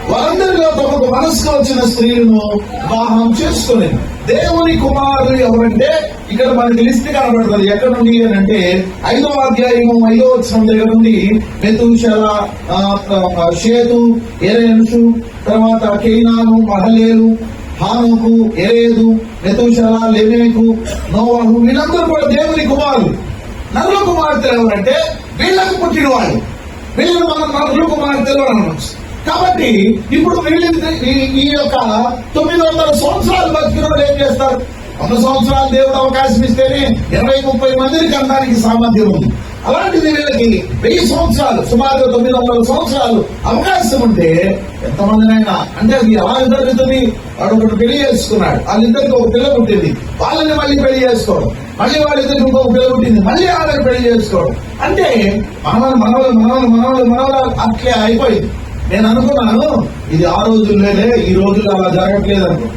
వారందరిలో తమకు మనస్సు వచ్చిన స్త్రీలను వివాహం చేసుకుని. దేవుని కుమారులు ఎవరంటే ఇక్కడ మనకి లిస్ట్ కనబడుతుంది. ఎక్కడ నుండి అని అంటే 5వ అధ్యాయము 5వ వచనం దగ్గర నుండి మెతూషెల, షేతు, ఎరెను, తర్వాత కేనాను, మహలేలు, హానోకు, ఎరేదు, మెతూషెల, లెమెకు, నోవాహు, వీళ్ళందరూ కూడా దేవుని కుమారులు. నరుల కుమార్తెలు ఎవరంటే వీళ్ళకు పుట్టిన వాళ్ళు, వీళ్ళని మనం నరుల కుమార్తెలు అనవచ్చు. కాబట్టి ఇప్పుడు ఈ యొక్క 900 సంవత్సరాలు బతికిన వాళ్ళు ఏం చేస్తారు? 100 సంవత్సరాలు దేవుడు అవకాశం ఇస్తేనే 20-30 మందిని కనడానికి సామర్థ్యం ఉంది. అలాంటిది వీళ్ళకి 1000 సంవత్సరాలు, సుమారు 900 సంవత్సరాలు అవకాశం ఉంటే ఎంతమందినైనా, అంటే అది ఎలా జరుగుతుంది? వాడు ఒకటి పెళ్లి చేసుకున్నాడు, వాళ్ళిద్దరికి ఒక పిల్ల పుట్టింది, వాళ్ళని మళ్ళీ పెళ్లి చేసుకోవడం, మళ్ళీ వాళ్ళిద్దరికి ఇంకొక పిల్ల పుట్టింది, మళ్ళీ వాళ్ళని పెళ్లి చేసుకోవడం, అంటే మనవలు అట్లే అయిపోయింది. నేను అనుకున్నాను ఇది ఆ రోజుల్లోనే, ఈ రోజుల్లో అలా జరగట్లేదు అనుకో.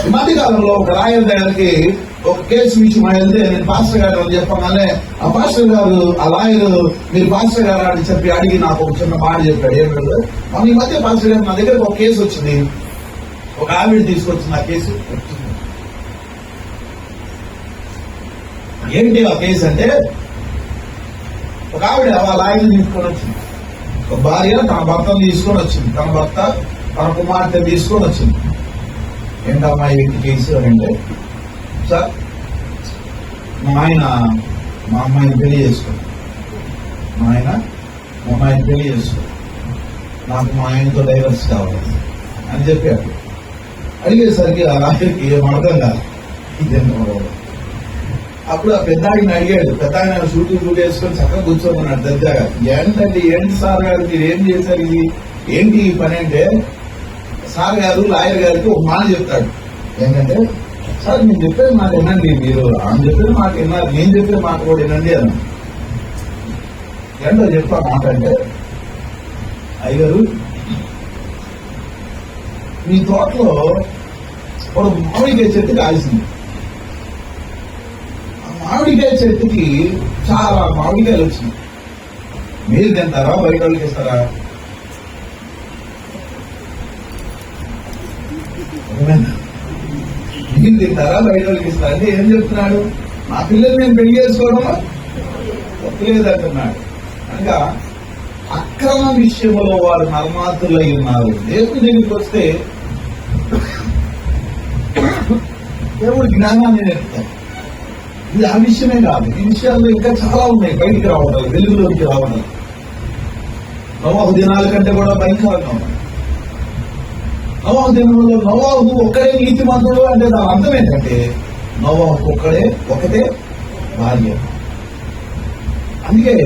ఈ మధ్య కాలంలో ఒక రాయల్ దగ్గరికి ఒక కేసు విషయం వెళ్తే నేను పాస్టర్ గారు అని చెప్పగానే ఆ పాస్టర్ గారు, ఆ లాయర్, మీరు పాస్టర్ గారు అని చెప్పి అడిగి నాకు ఒక చిన్న మాట చెప్పాడు. ఏమిటో, మన ఈ మధ్య పాస్టర్ గారు నా దగ్గర ఒక కేసు వచ్చింది, ఒక ఆవిడ తీసుకొచ్చింది. ఆ కేసు ఏంటి? ఆ కేసు అంటే ఒక ఆవిడ వాళ్ళ లాయర్ని తీసుకొని వచ్చింది. ఒక భార్య తన భర్తను తీసుకొని వచ్చింది, తన భర్త తన కుమార్తె తీసుకొని వచ్చింది. ఏంటమ్మా ఏంటి కేసు అని అంటే, సార్ మా ఆయన మా అమ్మాయిని పెళ్లి చేసుకోండి, మా ఆయన మా అమ్మాయిని పెళ్లి చేసుకోండి, నాకు మా ఆయనతో డైవర్స్ కావాలి అని చెప్పాడు. అడిగేసరికి ఆ రాత్రికి ఏం అర్థం కాదు. అప్పుడు ఆ పెద్ద ఆయన అడిగాడు, పెద్ద ఆయన షూట్ వేసుకొని చక్కగా కూర్చోమన్నాడు దర్జాగా. ఏంటి సార్ గారు మీరు ఏం చేశారు, ఇది ఏంటి ఈ పని అంటే, సార్ గారు లాయర్ గారికి ఒక మాట చెప్తాడు. ఏంటంటే, సార్ నేను చెప్పేది మాట వినండి, మీరు ఆమె చెప్పేది మాట విన్నారు, నేను చెప్పే మాట కూడా వినండి అని. ఏంటో చెప్పా మాట అంటే, అయ్యగారు మీ తోటలో ఒక మామిడికాయ చెట్టు కాల్సింది. మామిడికాయ చెట్టుకి చాలా మామిడికాయలు వచ్చినాయి. మీరు తింటారా, బయట వాళ్ళకి ఇస్తారా? మీరు తింటారా, బయట వాళ్ళకి ఇస్తారా అంటే ఏం చెప్తున్నాడు, మా పిల్లలు నేను పెళ్లి చేసుకోవడం ఒప్పులేదంటున్నాడు. అనగా అక్రమ విషయంలో వారు మర్మాతులై ఉన్నారు. దేవుడి దగ్గరికి వస్తే దేవుడు జ్ఞానాన్ని నేర్పుతారు. ఇది ఆ విషయమే కాదు, ఈ విషయాల్లో ఇంకా చాలా ఉన్నాయి బయటికి రావడం, వెలుగులోకి రావడం. నోవాహు దినాల కంటే కూడా భయంకరంగా ఉన్నాయి. నోవాహు దినంలో నోవాహు ఒక్కడే నీతిమంతుడు అంటే దాని అర్థం ఏంటంటే నోవాహు ఒకటే భార్య. అందుకే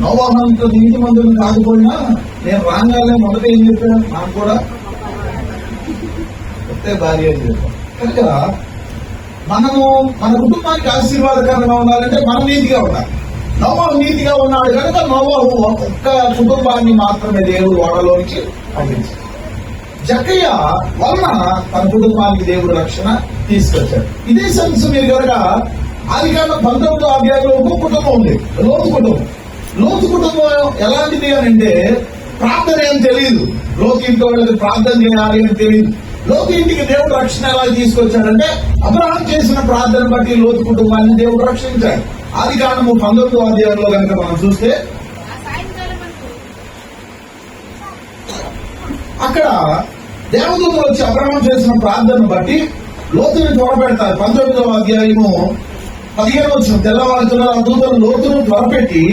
నోవాహు అంత నీతిమంతుడు కాకపోయినా నేను రాగానే మొదట ఏం చెప్పాను, నాకు కూడా ఒకటే భార్య అని చెప్పాను. కనుక మనము మన కుటుంబానికి ఆశీర్వాదకరంగా ఉండాలంటే మనం నీతిగా ఉండాలి. నోవాహు నీతిగా ఉన్నాడు కనుక నోవాహు ఒక్క కుటుంబాన్ని మాత్రమే దేవుడు ఓడలోనికి పంపించాడు. జక్కయ్య వలన తన కుటుంబానికి దేవుడు రక్షణ తీసుకొచ్చాడు. ఇదే సెన్స్ మీరు కనుక ఆదికాండం 19వ అధ్యాయంలో ఒక కుటుంబం ఉంది, లోతు కుటుంబం. లోతు కుటుంబం ఎలాంటిది అని అంటే ప్రార్థన ఏం తెలియదు. లోతు ఇంట్లో వాళ్ళకి ప్రార్థన చేయాలి అని తెలియదు. లోతు ఇంటికి దేవుడు రక్షణ ఎలా తీసుకొచ్చాడంటే అబ్రహాం చేసిన ప్రార్థన బట్టి లోతు కుటుంబాన్ని దేవుడు రక్షించాడు. ఆదికాండము 19వ అధ్యాయంలో కనుక మనం చూస్తే అక్కడ దేవదూతలు వచ్చి అబ్రహాం చేసిన ప్రార్థన బట్టి లోతుని త్వరపెడతారు. 19వ అధ్యాయము 15వ వచనం, తెల్లవారుతున్న ఆ దూతలు లోతును త్వరపెట్టి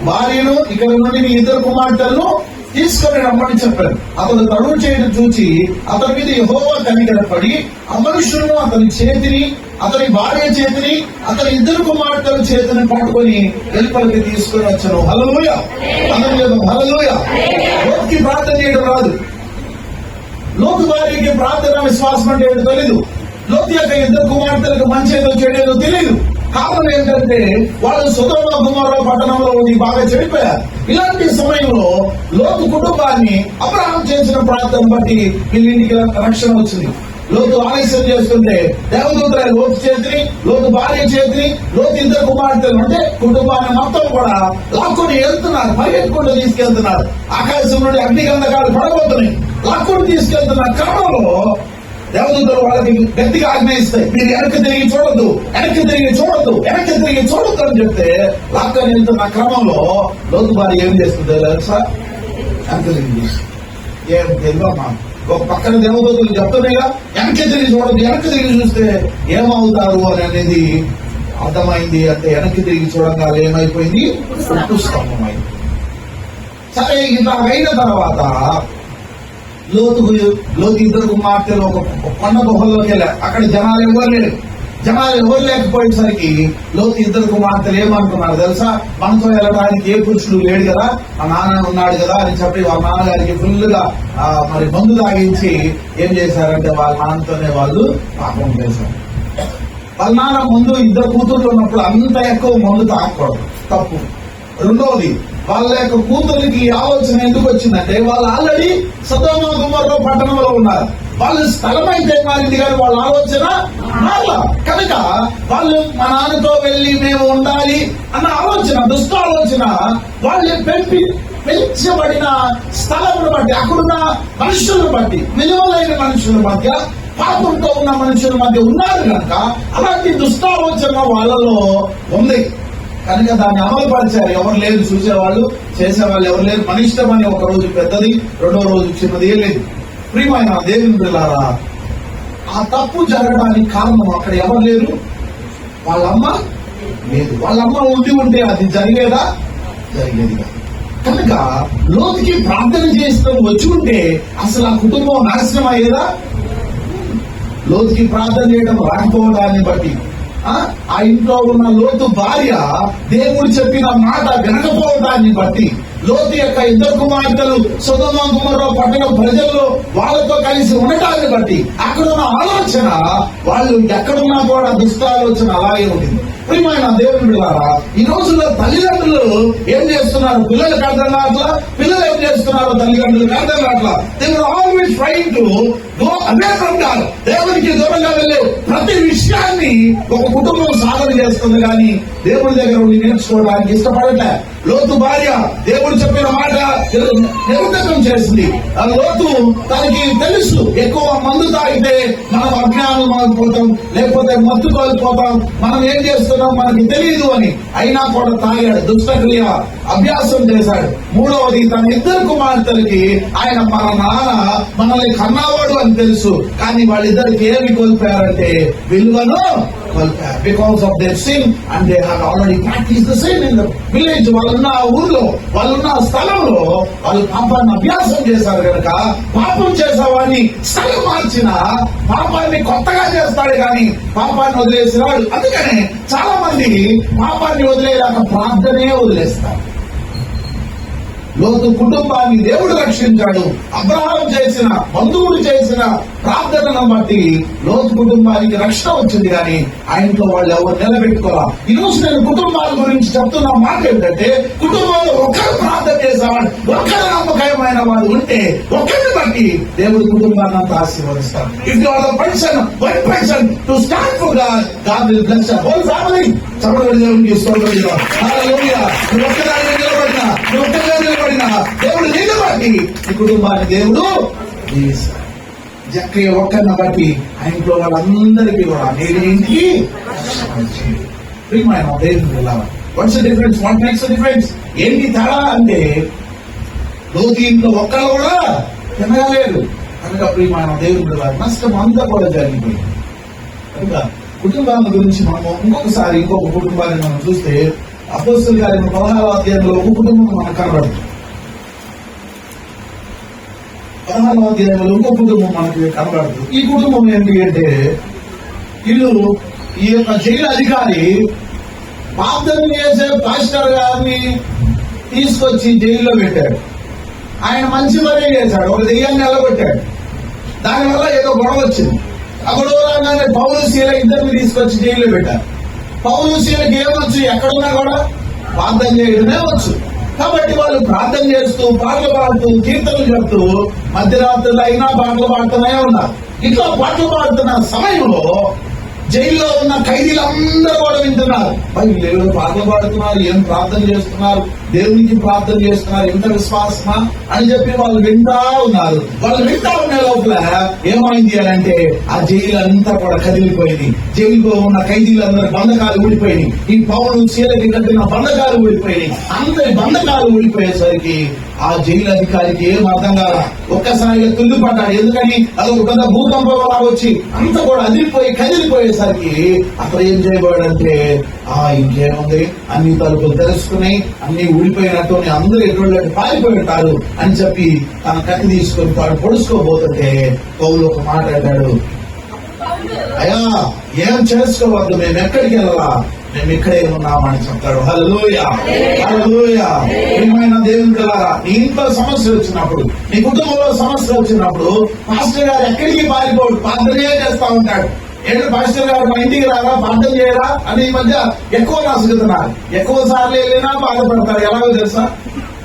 భార్యను ఇక్కడ నుండి నీ ఇద్దరు కుమార్తెలను తీసుకొని రమ్మని చెప్పారు. అతను తడువు చేయడం చూచి అతని మీద యెహోవా కనికరపడి ఆ మనుషులను అతని చేతిని, అతని భార్య చేతిని, అతని ఇద్దరు కుమార్తెల చేతిని పట్టుకొని వెలుపలికి తీసుకొని వచ్చాను. హల్లెలూయా, హల్లెలూయా. లోతుకి ప్రార్థన చేయడం రాదు. లోతు భార్యకి ప్రార్థన విశ్వాసం అంటే ఏంటో తెలీదు. లోతు యొక్క ఇద్దరు కుమార్తెలకు మంచి ఏదో చెడేదో తెలియదు. కారణం ఏంటంటే వాళ్ళు సొదొమ గొమొర్రా పట్టణంలో ఉండి బాగా చెడిపోయారు. ఇలాంటి సమయంలో లోతు కుటుంబాన్ని అబ్రహాం చేసిన ప్రార్థన బట్టి వీళ్ళింటికి రక్షణ వచ్చింది. లోతు ఆలస్యం చేస్తుంటే దేవదూతల లోతు చేతిని, లోతు భార్య చేతిని, లోతు ఇద్దరు కుమార్తెలు అంటే కుటుంబాన్ని మొత్తం కూడా లాక్కొని వెళ్తున్నారు, పరిగెత్తుకుంటూ తీసుకెళ్తున్నారు. ఆకాశం నుండి అగ్నిగంధకాలు పడబోతున్నాయి, లాక్కొని తీసుకెళ్తున్న క్రమంలో దేవదూతలు వాళ్ళకి గట్టిగా ఆజ్ఞయిస్తాయి, మీరు వెనక్కి తిరిగి చూడొద్దు, వెనక్కి తిరిగి చూడొద్దు, వెనక్కి తిరిగి చూడొద్దు అని చెప్తే లాక్కొని వెళ్తున్న క్రమంలో లోతు భార్య ఏం చేస్తుంది తెలుసా? వెనక్కి తిరిగి ఏం తెలియమ్మా, ఒక పక్కన దేవదూతలు చెప్తున్నాయిగా వెనక్కి తిరిగి చూడద్దు, వెనక్కి తిరిగి చూస్తే ఏమవుతారు అని అనేది అర్థమైంది. అంటే వెనక్కి తిరిగి చూడగానే ఏమైపోయింది? ఉప్పు అయింది. సరే, ఇలా అయిన తర్వాత లోతు ఇద్దరు కుమార్తెలు ఒక కొండ గుహల్లోకి వెళ్ళారు. అక్కడ జనాలు ఎవరు లేకపోయేసరికి లోతు ఇద్దరు కుమార్తెలు ఏమనుకున్నారు తెలుసా? మనతో వెళ్ళడానికి ఏ పురుషుడు లేడు కదా, మా నాన్న ఉన్నాడు కదా అని చెప్పి వాళ్ళ నాన్నగారికి ఫుల్గా మరి మందు తాగించి ఏం చేశారంటే వాళ్ళ నాన్నతోనే వాళ్ళు పాపం చేశారు. వాళ్ళ నాన్న ముందు ఇద్దరు కూతుర్లు ఉన్నప్పుడు అంత ఎక్కువ మందు తాగకూడదు, తప్పు. రెండవది, వాళ్ళ యొక్క కూతురికి ఆలోచన ఎందుకు వచ్చిందంటే వాళ్ళు ఆల్రెడీ సొదొమ గొమొర్రా పట్టణంలో ఉన్నారు. వాళ్ళు స్థలం అయితే మారింది కానీ వాళ్ళ ఆలోచన మారలా. కనుక వాళ్ళు మా నాన్నతో వెళ్ళి మేము ఉండాలి అన్న ఆలోచన, దుష్ట ఆలోచన, వాళ్ళు పెంచబడిన స్థలమును బట్టి, అక్కడున్న మనుషులను బట్టి, విలువలైన మనుషుల మధ్య, పాపంతో ఉన్న మనుషుల మధ్య ఉన్నారు కనుక అలాంటి దుష్ట ఆలోచన వాళ్ళలో ఉంది. కనుక దాన్ని అమలు పరిచారు. ఎవరు లేదు చూసేవాళ్ళు, చేసేవాళ్ళు ఎవరు లేరు. మన ఇష్టం అని ఒక రోజు పెద్దది, రెండో రోజు చిన్నది ఏం లేదు. ప్రియమైన దేవుని బిడ్డలారా, ఆ తప్పు జరగడానికి కారణం అక్కడ ఎవరు లేరు, వాళ్ళమ్మ లేదు. వాళ్ళమ్మ ఉంటే అది జరిగేదా? జరిగేది కాదు. కనుక లోతుకి ప్రార్థన చేస్తూ వచ్చి ఉంటే అసలు ఆ కుటుంబం నాశనం అయ్యేదా? లోతుకి ప్రార్థన చేయడం రాకపోవడాన్ని బట్టి, ఆ ఇంట్లో ఉన్న లోతు భార్య దేవుడు చెప్పిన మాట వినకపోవడాన్ని బట్టి, లోతు యొక్క ఇద్దరు కుమార్తెలు సొదొమ గొమొర్రా పట్టణ ప్రజల్లో వాళ్ళతో కలిసి ఉండటాన్ని బట్టి అక్కడ ఉన్న ఆలోచన, వాళ్ళు ఎక్కడున్నా కూడా దుష్ట ఆలోచన అలాగే ఉంటుంది. ప్రియమైన దేవుని బిడ్డలారా, ఈ రోజుల్లో తల్లిదండ్రులు ఏం చేస్తున్నారు? పిల్లలకు అర్థం కావట్లా, పిల్లలు ఏం చేస్తున్నారు? తల్లిదండ్రులకు అర్థం కావట్లా. They are always trying to go away from God. దేవునికి దూరంగా వెళ్ళే ప్రతి విషయాన్ని ఒక కుటుంబం సాధన చేస్తుంది, కానీ దేవుడి దగ్గర ఉండి నేర్చుకోవడానికి ఇష్టపడట్లే. లోతు భార్య దేవుడు చెప్పిన మాట నిరుద్ధకం చేసింది. ఆ లోతు తనకి తెలుసు, ఎక్కువ మందు తాగితే మనం అజ్ఞానం పోతాం, లేకపోతే మత్తు కోల్పోతాం, మనం ఏం చేస్తున్నాం మనకి తెలియదు అని. అయినా కూడా తాగాడు, దుష్టక్రియ అభ్యాసం చేశాడు. మూడవది, తన ఇద్దరు కుమార్తెలకి ఆయన మన నాన్న మనల్ని కన్నావాడు అని తెలుసు, కానీ వాళ్ళిద్దరికి ఏమి కోల్పోయారంటే విలువను కోల్పోయారు. Because of their sin and they have already practice the sin in the village. వాళ్ళున్న ఊర్లో, వాళ్ళున్న స్థలంలో వాళ్ళు పాపాన్ని అభ్యాసం చేశారు కనుక, పాపం చేసేవాడిని స్థలం మార్చిన పాపాన్ని కొత్తగా చేస్తాడు, కానీ పాపాన్ని వదిలేసినాడు. అందుకనే చాలా మంది పాపాన్ని వదిలేలాక ప్రార్థనే వదిలేస్తారు. లోతు కుటుంబాన్ని దేవుడు రక్షించాడు. అబ్రహాం చేసిన, బంధువులు చేసిన ప్రార్థనను బట్టి లోతు కుటుంబానికి రక్షణ వచ్చింది, కానీ ఆ ఇంట్లో వాళ్ళు ఎవరు నిలబెట్టుకోవాలి. ఈ రోజు నేను కుటుంబాల గురించి చెప్తున్న మాట ఏంటంటే, కుటుంబంలో ఒకరు ప్రార్థన చేసేవాడు, ఒకరు నమ్మకమైన వాడు ఉంటే ఒకరిని బట్టి దేవుడు కుటుంబాన్ని అంతా ఆశీర్వదిస్తాడు. If you are the person, one person to stand for God, God will bless the whole family. చదవండి దేవునికి స్తోత్రం. హల్లెలూయా. నువ్వు ఒక్కదానిగా నిలబడినా, నువ్వు ఒక్కగా నిలబడినా దేవుడు నిన్ను బట్టి ఈ కుటుంబాన్ని దేవుడు దీవిస్తాడు. జక్కయ్య ఒక్కరిని బట్టి ఆ ఇంట్లో వాళ్ళందరికీ కూడా నేనేంటి ప్రియమైన దేవుని వెళ్ళాలి. What's the difference? What makes the difference? ఏంటి తేడా అంటే, లోతు ఇంట్లో ఒక్కరు కూడా తినగలేదు కనుక ప్రియమైన దేవుని వెళ్ళాలి. నష్టం అంతా కూడా జరిగిపోయింది కనుక కుటుంబాల గురించి మనం ఇంకొక కుటుంబాన్ని మనం చూస్తే, అపోస్తలుల కార్యములు 16వ అధ్యాయంలో ఒక కుటుంబం మనకు కనబడుతుంది. 16వ అధ్యాయంలో ఇంకో కుటుంబం మనకి కనబడుతుంది. ఈ కుటుంబం ఏంటి అంటే, వీళ్ళు ఈ యొక్క జైలు అధికారి ప్రార్థన చేసే పాస్టర్ గారిని తీసుకొచ్చి జైల్లో పెట్టాడు. ఆయన మంచి పనే చేశాడు, ఒక దెయ్యాన్ని నిలబెట్టాడు. దానివల్ల ఏదో గొడవ వచ్చింది. ఆ గొడవ రాగానే పౌలు శీల ఇద్దరిని తీసుకొచ్చి జైల్లో పెట్టారు. పౌలు శీలకి ఏమొచ్చు? ఎక్కడున్నా కూడా ప్రార్థన చేయడమే వచ్చు. కాబట్టి వాళ్ళు ప్రార్థన చేస్తూ, పాటలు పాడుతూ, కీర్తనలు చెప్తూ, మధ్యరాత్రులు అయినా పాటలు పాడుతూనే ఉన్నారు. ఇట్లా పాటలు పాడుతున్న సమయంలో జైల్లో ఉన్న ఖైదీలందరూ కూడా వింటున్నారు. వీళ్ళు పాటలు పాడుతున్నారు, ఏం ప్రార్థన చేస్తున్నారు, దేవునికి ప్రార్థన చేస్తున్నారు, ఎంత విశ్వాసమా అని చెప్పి వాళ్ళు వింటా ఉన్నారు. వాళ్ళు వింటా ఉన్న లోపల ఏమైంది అని అంటే, ఆ జైలు అంతా కూడా కదిలిపోయింది. జైలులో ఉన్న ఖైదీలందరూ బంధకాలు ఊడిపోయినాయి. ఈ పౌలు శీలకి కట్టిన బంధకాలు ఊడిపోయినాయి. అందరి బంధకాలు ఊడిపోయేసరికి ఆ జైలు అధికారికి ఏం అర్థం కాల. ఒక్కసారిగా తుల్లిపడ్డాడు. ఎందుకని? అదొక పెద్ద భూకంపం లాగా వచ్చి అంత కూడా అదిరిపోయి కదిలిపోయేసరికి అక్కడ ఏం చేయబోయాడంటే, ఇంకేముంది, అన్ని తలుపులు తెలుసుకుని అన్ని ఊడిపోయినట్టు అందరూ ఎటువంటి పారిపోయి ఉంటారు అని చెప్పి తన కత్తి తీసుకొని తాడు పొడుచుకోబోతుంటే పౌలు ఒక మాట అంటాడు, అయ్యా ఏం చేసుకోవద్దు, మేము ఎక్కడికి వెళ్ళాలా, మేము ఇక్కడే ఉన్నామని చెప్తాడు. హల్లెలూయా, హల్లెలూయా. ప్రియమైన దేవుని పిల్లలారా, నీ ఇంట్లో సమస్య వచ్చినప్పుడు, నీ కుటుంబంలో సమస్య వచ్చినప్పుడు పాస్టర్ గారు ఎక్కడికి పారిపోడు, ప్రార్థనే చేస్తా ఉంటాడు. ఏంటి పాస్టర్ గారు మా ఇంటికి రారా, ప్రార్థన చేయరా అని ఈ మధ్య ఎక్కువ రాసుకుతున్నారు. ఎక్కువ సార్లు వెళ్ళినా బాధపడతారు. ఎలాగో తెలుసా?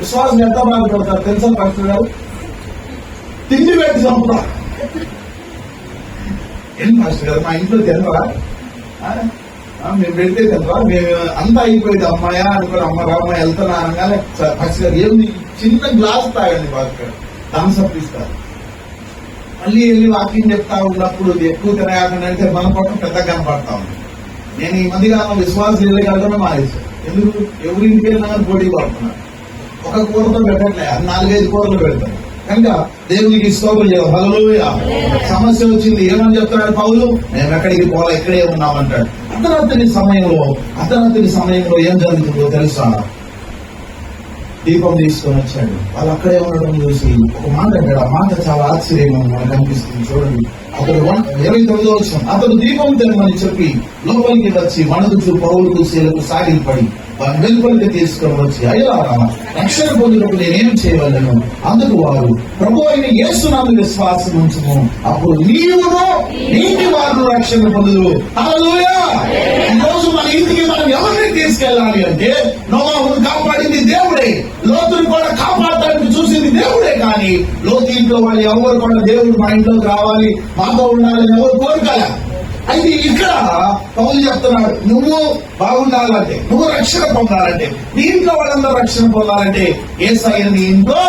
విశ్వాసం ఎంత బాధపడతారు తెలుసా? పాస్టర్ గారు తిండి పెట్టి చంపుతారు. ఏంటి పాస్టర్ గారు మా ఇంట్లో తినరా, మేము పెడితే తినరా, మేము అంతా అయిపోయింది అమ్మాయా అనుకుని అమ్మ రామ్మ వెళ్తున్నా అనగానే పాస్టర్ గారు ఏమి చిన్న గ్లాస్ తాగండి పాస్టర్ గారు, థమ్స్అప్ ఇస్తారు. మళ్ళీ వెళ్ళి వాకింగ్ చెప్తా ఉన్నప్పుడు ఎక్కువ తినగాకుండా అంటే మన పక్కన పెద్దగా కనపడతా ఉంది. నేను ఈ మధ్యకాలం విశ్వాసం వెళ్ళగలగానే మానేశాను. ఎందుకు? ఎవరింటికి వెళ్ళినా పోటీ పడుతున్నాను. ఒక కూరతో పెట్టట్లే, 4-5 కూరలు పెడతాను. కనుక దేవునికి స్తోత్రం చేయాలి. హల్లెలూయా. సమస్య వచ్చింది, ఏమని చెప్తున్నాడు పౌలు? మేము ఎక్కడికి పోలా, ఇక్కడే ఉన్నామంటాడు. అర్ధరాత్రి సమయంలో ఏం జరుగుతుందో తెలుసా? దీపం తీసుకొని వచ్చాడు. వాళ్ళు అక్కడే ఉండడం చూసి ఒక మాట అంటాడు. ఆ మాట చాలా ఆశ్చర్యంగా మనకు అనిపిస్తుంది. చూడండి, అతడు 29వ వచనం, అతడు దీపం తెరమని చెప్పి లోపలికి వచ్చి మణుగుచు పౌలుకు శీలకు సాగిలపడి వారి వెలుపలికి తీసుకొని వచ్చి, అయ్యా రక్షణ పొందుటకు నేనేం చేయవలను? అందుకు వారు, ప్రభు అయిన యేసునందు విశ్వాసం ఉంచుము, అప్పుడు నీవును నీటి వారు రక్షణ పొందుదు. హల్లెలూయా! ఈ రోజు మన ఇంటికి మనం ఎవరిని తీసుకెళ్ళాలి అంటే, నోవాహును కాపాడింది దేవుడే, లోతుని కూడా కాపాడటానికి చూసింది దేవుడే. కానీ లోతు ఇంట్లో వాళ్ళు ఎవరు కూడా దేవుడు మా ఇంట్లోకి రావాలి, మాతో ఉండాలని ఎవరు కోరుకోలే. అయితే ఇక్కడ పౌలు చెప్తున్నాడు, నువ్వు బాగుండాలంటే, నువ్వు రక్షణ పొందాలంటే, నీ ఇంట్లో వాళ్ళందరూ రక్షణ పొందాలంటే యేసయ్యను నీ ఇంట్లో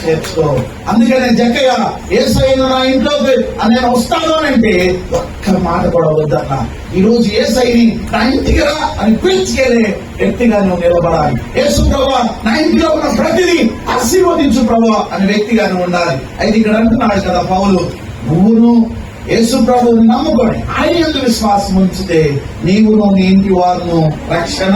చేర్చుకో. అందుకనే జక్కయ్య, యేసయ్యను నా ఇంట్లోకి నేను వస్తాను అంటే ఒక్క మాట కూడా వద్దన్నా. ఈ రోజు యేసయ్యని నా ఇంటికి రా అని పిలుచుకెళ్ళే వ్యక్తిగా నువ్వు నిలబడాలి. యేసు ప్రభువా, నా ఇంట్లో ఉన్న ప్రతిదీ ఆశీర్వదించు ప్రభువా అనే వ్యక్తిగా నువ్వు ఉండాలి. అయితే ఇక్కడ అంటున్నాడు కదా పౌలు, నువ్వును యేసు ప్రభువుని నమ్ముకొని ఆయన యందు విశ్వాసం ఉంచితే నీవును నీ ఇంటి వారును రక్షణ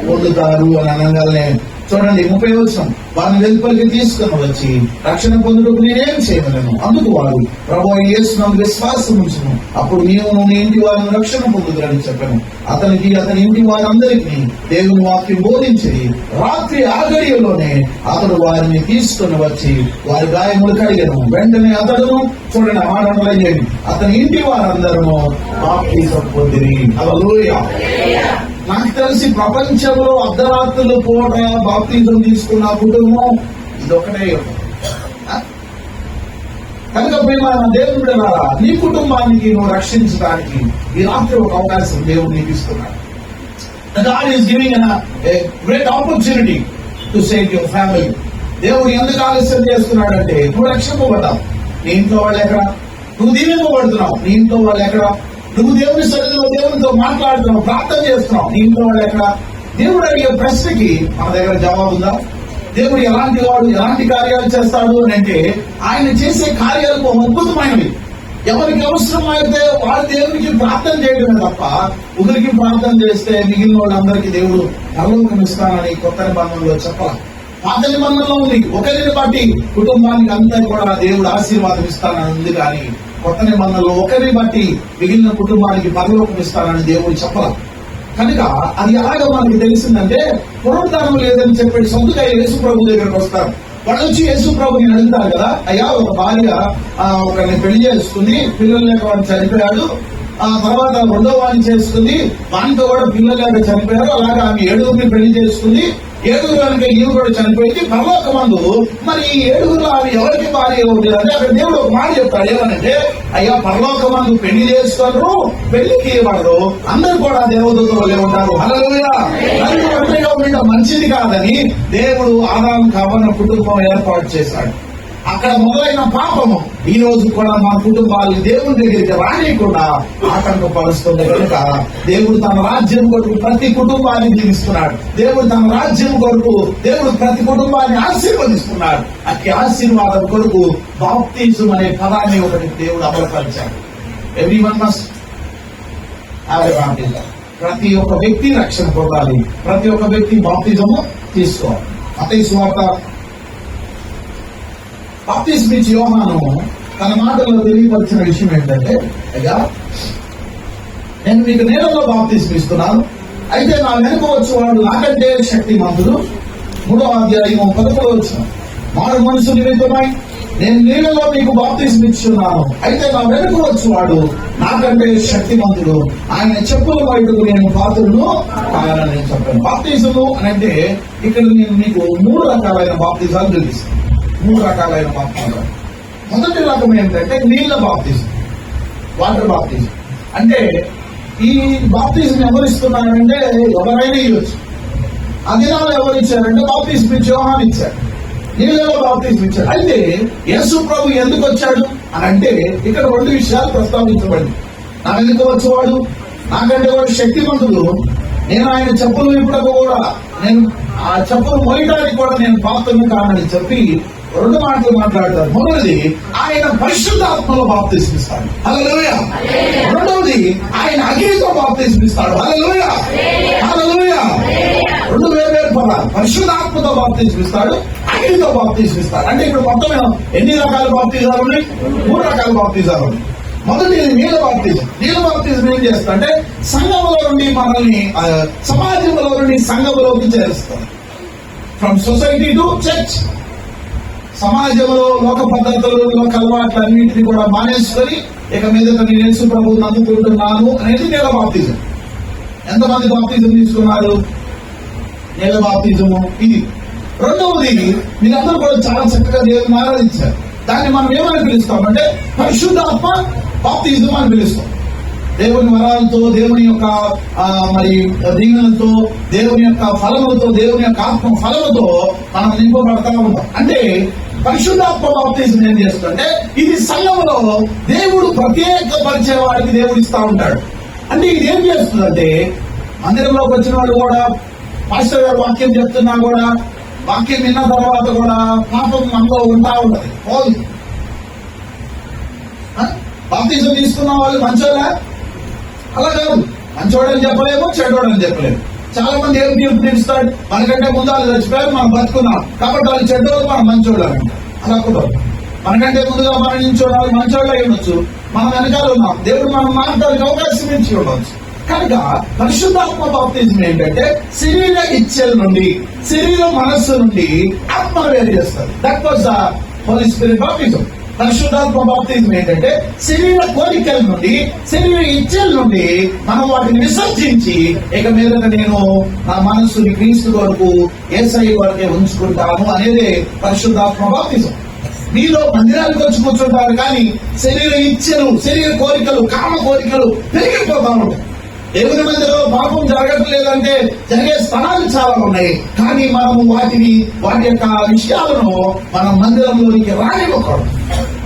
పొందుతారు అని అనగానే చూడండి 30వ వచనం, వారిని వెలుపలికి తీసుకుని వచ్చి రక్షణ పొందుటకు నేనేం చేయగలను? అందుకు వారు, ప్రభువా యేసునందు విశ్వాసం ఉంచును, అప్పుడు నీవును నీ ఇంటి వారిని రక్షణ పొందుతారని చెప్పాను. అతనికి అతని ఇంటి వారందరికీ దేవుని వాక్యం బోధించి రాత్రి ఆగడియలోనే అతడు వారిని తీసుకుని వచ్చి వారి గాయములు కడిగాను. వెంటనే అతడును, చూడండి ఆ మాట అండర్లైన్, అతని ఇంటి వారందరూ బాప్తిసం పొందిరి. హల్లెలూయా! నాకు తెలిసి ప్రపంచంలో అర్ధరాత్రులు పూట బాప్తిజం తీసుకున్న కుటుంబం ఇదొకటే. కనుక ప్రియమైన దేవుని బిడ్డలారా, నీ కుటుంబానికి నువ్వు రక్షించడానికి ఈ రాత్రి ఒక అవకాశం దేవుడు నీకు ఇస్తున్నాడు. God is giving a great opportunity to save your family. దేవుడు ఎందుకు ఆలస్యం చేస్తున్నాడంటే, నువ్వు రక్షింపబడ్డావు, నీ ఇంట్లో వాళ్ళు ఎక్కడ? నువ్వు దీవింపబడుతున్నావు, నీ ఇంట్లో వాళ్ళు ఎక్కడ? నువ్వు దేవుని సన్నిధిలో దేవునితో మాట్లాడుతున్నావు, ప్రార్థన చేస్తున్నావు, నీ ఇంట్లో వాళ్ళు ఎక్కడ? దేవుడు అడిగే ప్రశ్నకి మన దగ్గర జవాబు ఉందా? దేవుడు ఎలాంటి వాడు, ఎలాంటి కార్యాలు చేస్తాడు అని అంటే, ఆయన చేసే కార్యాలకు అద్భుతమైనవి. ఎవరికి అవసరమైతే వాడు దేవునికి ప్రార్థన చేయడమే తప్ప, ఒకరికి ప్రార్థన చేస్తే మిగిలిన వాళ్ళందరికీ దేవుడు పరలోకం ఇస్తానని కొత్త నిబంధనలో చెప్పాలి. పాత నిబంధనలో ఉంది, ఒకరిని బట్టి కుటుంబానికి అంతా కూడా దేవుడు ఆశీర్వాదం ఇస్తానని ఉంది. కానీ కొత్త నిబంధనలో ఒకరిని బట్టి మిగిలిన కుటుంబానికి పరలోకం ఇస్తానని దేవుడు చెప్పాలి. కనుక అది ఎలాగో మనకి తెలిసిందంటే, పునరుద్ధానం లేదని చెప్పి సొంతగా యేసు ప్రభు దగ్గరకు వస్తారు. వాళ్ళు వచ్చి యేసు ప్రభుని అడుగుతారు కదా, అయ్యా ఒక భార్య ఒకరిని పెళ్లి చేసుకుంది, పిల్లలు లేక వాడిని చనిపోయాడు, ఆ తర్వాత రెండో వాడిని చేసుకుంది, వానితో కూడా పిల్లలు లేక చనిపోయారు, అలాగే ఆమె 7గురిని పెళ్లి చేసుకుంది, 7గురు కనుక ఈమె కూడా చనిపోయింది. పరలోకమందు మరి ఈ 7గురులో ఆమె ఎవరికి భార్య అవుతుంది అంటే, అక్కడ దేవుడు ఒక మాట చెప్తాడు. ఏమనంటే, అయ్యా పరలోకమందు పెళ్లి చేసుకోరు, పెళ్లికి వాడు అందరూ కూడా దేవదూతలు ఉంటారు. హల్లెలూయా! మంచిది కాదని దేవుడు ఆదాము హవ్వను కుటుంబం ఏర్పాటు చేశాడు. అక్కడ మొదలైన పాపము ఈ రోజు కూడా మా కుటుంబాలు దేవుని దగ్గరికి రానియకుండా ఆటంకపరుస్తుంది. కనుక దేవుడు తన రాజ్యం కొరకు ప్రతి కుటుంబాన్ని దీవిస్తున్నాడు. దేవుడు తన రాజ్యం కొరకు దేవుడు ప్రతి కుటుంబాన్ని ఆశీర్వదిస్తున్నాడు. అట్టి ఆశీర్వాదం కొరకు బాప్తిజం అనే పదాన్ని ఒకటి దేవుడు అమలుపరిచాడు. Everyone must have a baptism. ప్రతి ఒక్క వ్యక్తి రక్షణ పొందాలి, ప్రతి ఒక్క వ్యక్తి బాప్తిజము తీసుకోవాలి. మత్తయి సువార్త బాప్తిజం ఇచ్చి యోహాను తన మాటల్లో తెలియపరిచిన విషయం ఏంటంటే, అయ్యా నేను మీకు నీళ్ళలో బాప్తిజం ఇస్తున్నాను, అయితే నా వెనుక వచ్చేవాడు నాకంటే శక్తిమంతుడు. 3వ అధ్యాయం 11వ వచనం, మారు మనసు నిమిత్తమై నేను నీళ్ళలో మీకు బాప్తిజం ఇస్తున్నాను, అయితే నా వెనుక వచ్చేవాడు నాకంటే శక్తిమంతుడు, ఆయన చెప్పుల బయటకు నేను పాత్రను కావాలని చెప్పాను. బాప్తిజము అని అంటే ఇక్కడ నేను మీకు 3 రకాలైన బాప్తిజాలు చూపిస్తాను. 3 రకాలైన బాప్తిజాలు. మొదటి రకం ఏంటంటే నీళ్ళ బాప్తిజం, వాటర్ బాప్తిజం. అంటే ఈ బాప్తిజం ఎవరు ఇస్తున్నారంటే ఎవరైనా ఇవ్వచ్చు. ఆ దినాలు ఎవరు ఇచ్చారంటే బాప్తిజం ఇచ్చి యోహాను ఇచ్చారు, నీళ్ళలో బాప్తిజం ఇచ్చాడు. అయితే యేసు ప్రభు ఎందుకు వచ్చాడు అని అంటే, ఇక్కడ 2 విషయాలు ప్రస్తావించబడింది. నా ఎందుకు వచ్చేవాడు నాకంటే వాడు శక్తిమంతుడు, నేను ఆయన చెప్పులు ఇప్పుడకు కూడా నేను ఆ చెప్పులు మోయడానికి కూడా నేను పాత్రను కానని చెప్పి రెండు మాటలు మాట్లాడతారు. మొదటిది ఆయన పరిశుద్ధాత్మలో బాప్తిసం ఇస్తాడు, హల్లెలూయా. రెండవది ఆయన అగ్నితో బాప్తిసం ఇస్తాడు, హల్లెలూయా, హల్లెలూయా. రెండు వేరు పదాలు. పరిశుద్ధాత్మతో బాప్తిసం ఇస్తాడు, అగ్నితో బాప్తిసం ఇస్తాడు. అంటే ఇప్పుడు మొత్తం ఎన్ని రకాల బాప్తిజాలు ఉన్నాయి? 3 రకాల బాప్తిజాలు ఉన్నాయి. మొదటి నీళ్ళ బాప్తిజం. నీళ్ళ బాప్తిజం ఏం చేస్తా అంటే సంఘములో నుండి మనల్ని సమాజంలో నుండి సంఘములోకి చేరుస్తాం. From society to church. సమాజంలో లోక పద్ధతులు, లోక అలవాట్లు అన్నింటినీ కూడా మానేసుకొని ఇక మీద నేను యేసు ప్రభువుని నమ్ముకుంటున్నాను అనేది నీళ్ళ బాప్తిజం. ఎంతమంది బాప్తిజం తీసుకున్నారు? నీళ్ళ బాప్తిజము ఇది. రెండవది మీరందరూ కూడా చాలా చక్కగా దేవుని ఆరాధించారు. దాన్ని మనం ఏమని పిలుస్తామంటే పరిశుద్ధాత్మ బాప్తిజం అని పిలుస్తాం. దేవుని వరాలతో, దేవుని యొక్క మరి దీవెనలతో, దేవుని యొక్క ఫలములతో, దేవుని యొక్క ఆత్మ ఫలముతో మనం నింపబడతా ఉంటాం. అంటే పరిశుద్ధాత్మ బాప్తిజం ఏం చేస్తుంటే ఇది సంఘములో దేవుడు ప్రత్యేకపరిచే వాడికి దేవుడు ఇస్తా ఉంటాడు. అంటే ఇది ఏం చేస్తుందంటే మందిరంలోకి వచ్చిన వాళ్ళు కూడా పాస్టర్ గారు వాక్యం చెప్తున్నా కూడా, వాక్యం విన్న తర్వాత కూడా పాపం మనలో ఉంటా ఉంటది, పోదు. బాప్తిజం తీసుకున్న వాళ్ళు మంచోళ్ళ? అలా కాదు. మంచోడని చెప్పలేము, చెడ్డోడని చెప్పలేము. చాలా మంది ఏం తీర్పు తీరుస్తాడు, మనకంటే ముందు వాళ్ళు చచ్చిపోయారు, మనం బతుకున్నాం కాబట్టి వాళ్ళు చెడ్డోళ్ళు, మనం మంచోళ్ళు అంట. అలా కూడా మనకంటే ముందుగా మరణించోడు వాళ్ళు మంచోళ్ళు అయి ఉండొచ్చు, మనం వెనకాల ఉన్నాం, దేవుడు మనం మాట్లాడడానికి అవకాశం ఇచ్చి ఉండవచ్చు. కనుక పరిశుద్ధాత్మ బాప్తిజం ఏంటంటే శరీర ఇచ్చల నుండి, శరీర మనస్సు నుండి ఆత్మను వేరు చేస్తారు. That was the holy spirit baptism. పరిశుద్ధాత్మ బాప్తిజం ఏంటంటే శరీర కోరికల నుండి, శరీర ఇచ్చల నుండి మనం వాటిని విసర్జించి ఇక మీదట నేను నా మనస్సుని క్రీస్తు వరకు, యేసయ్య వరకే ఉంచుకుంటాను అనేది పరిశుద్ధాత్మ బాప్తిజం. మీలో మందిరానికి వచ్చి కూర్చుంటారు కానీ శరీర ఇచ్చలు, శరీర కోరికలు, కామ కోరికలు పెరిగిపోతా ఉంటాయి. దేవుని మందిరంలో పాపం జరగట్లేదంటే జరిగే స్థలాలు చాలా ఉన్నాయి, కానీ మనము వాటి యొక్క విషయాలను మనం మందిరంలోనికి రానివ్వకూడదు.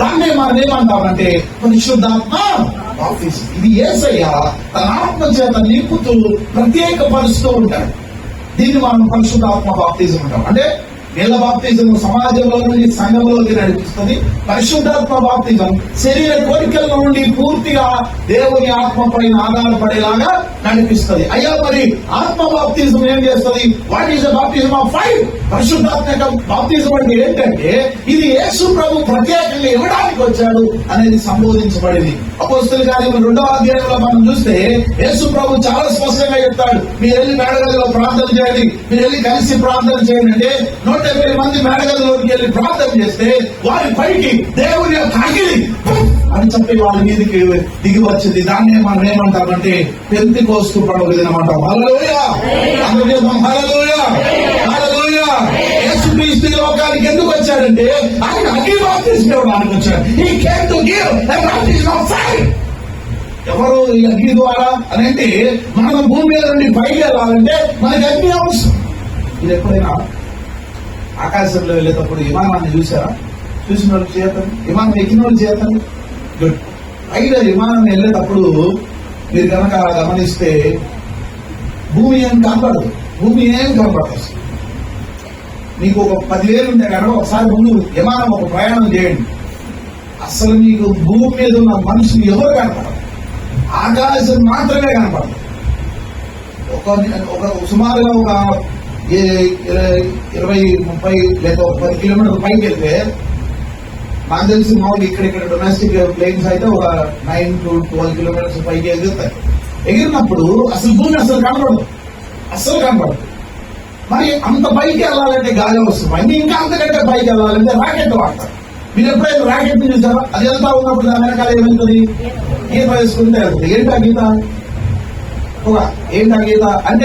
దాన్నే మనం ఏమంటామంటే పరిశుద్ధాత్మ బాప్తిజం. ఇది యేసయ్య తన ఆత్మ చేత నింపుతూ ప్రత్యేకపరుస్తూ ఉంటాడు. దీన్ని మనం పరిశుద్ధాత్మ బాప్తిజం అంటాం. అంటే నీళ్ళ బాప్తిజం సమాజంలో నుండి సంఘంలోకి నడిపిస్తుంది. పరిశుద్ధాత్మ బాప్తిజం శరీర కోరికల నుండి పూర్తిగా దేవుని ఆత్మ పైన ఆధారపడేలాగా నడిపిస్తుంది. అయ్యా మరి ఆత్మ బాప్తిజం ఏం చేస్తుంది? వాట్ ఈస్ ద బాప్తిజం ఆఫ్ ఫైర్? పరిశుద్ధాత్మ బాప్తిజం అంటే ఏంటంటే ఇది యేసు ప్రభు ప్రత్యేకంగా ఇవ్వడానికి వచ్చాడు అనేది సంబోధించబడింది. అపోస్తలుల కార్యములు 2వ అధ్యాయంలో మనం చూస్తే యేసు ప్రభు చాలా స్పష్టంగా చెప్తాడు, మీరు వెళ్ళి మేడగదిలో ప్రార్థన చేయండి, మీరు వెళ్ళి కలిసి ప్రార్థన చేయండి అంటే 150 మంది మేడగదిలోకి వెళ్ళి ప్రార్థన చేస్తే వారి పైకి దేవుని యొక్క అగ్ని అని చెప్పి వాళ్ళ మీదకి దిగి వచ్చింది. దాన్నే మనం ఏమంటామంటే పెంతెకోస్తు పండుగ దినమంటాం. హల్లెలూయా, అందుకే హల్లెలూయా, హల్లెలూయా. యేసుక్రీస్తు లోకానికి ఎందుకు వచ్చాడంటే ఆయన అగ్ని బాప్తిజం ఇవ్వడానికి వచ్చాడు. హి కేమ్ టు గివ్ ద బాప్తిజం ఆఫ్ ఫైర్. ఎవరు ఈ అగ్ని ద్వారా అని అంటే మనం భూమి మీద నుండి పైకి వెళ్ళాలంటే మనకి అగ్ని అవసరం. ఇది ఎప్పుడైనా ఆకాశంలో వెళ్ళేటప్పుడు విమానాన్ని చూసారా? చూసిన వాళ్ళు చేతను, విమానం ఎక్కిన వాళ్ళు చేతను. గుడ్. పైగా విమానం వెళ్ళేటప్పుడు మీరు కనుక గమనిస్తే భూమి ఏం కనపడదు, భూమి ఏం కనపడదు. మీకు ఒక 10,000 ఉంటే కనుక ఒకసారి ముందు విమానం ఒక ప్రయాణం చేయండి, అసలు మీకు భూమి మీద ఉన్న మనుషులు ఎవరు కనపడరు, ఆకాశం మాత్రమే కనపడదు. ఒక సుమారుగా ఒక 20-30 లేదా 10 కిలోమీటర్ల పైకి వెళ్తే నాకు తెలిసి మామూలు ఇక్కడ డొమెస్టిక్ ప్లేన్స్ అయితే ఒక 9 to 12 కిలోమీటర్స్ పైకి ఎగురుతాయి. ఎగిరినప్పుడు అసలు భూమి అసలు కనపడదు. మరి అంత పైకి వెళ్ళాలంటే గాలి వస్తుంది, అన్ని ఇంకా అంతకంటే పైకి వెళ్ళాలంటే రాకెట్ వాడతారు. మీరు ఎప్పుడైతే రాకెట్ ని చూసారా? అది వెళ్తా ఉన్నప్పుడు దాని వెనకాల ఏమవుతుంది? గీత వేసుకుంటే వెళ్తుంది. ఏంటా గీత? ఏంటా గీత అంటే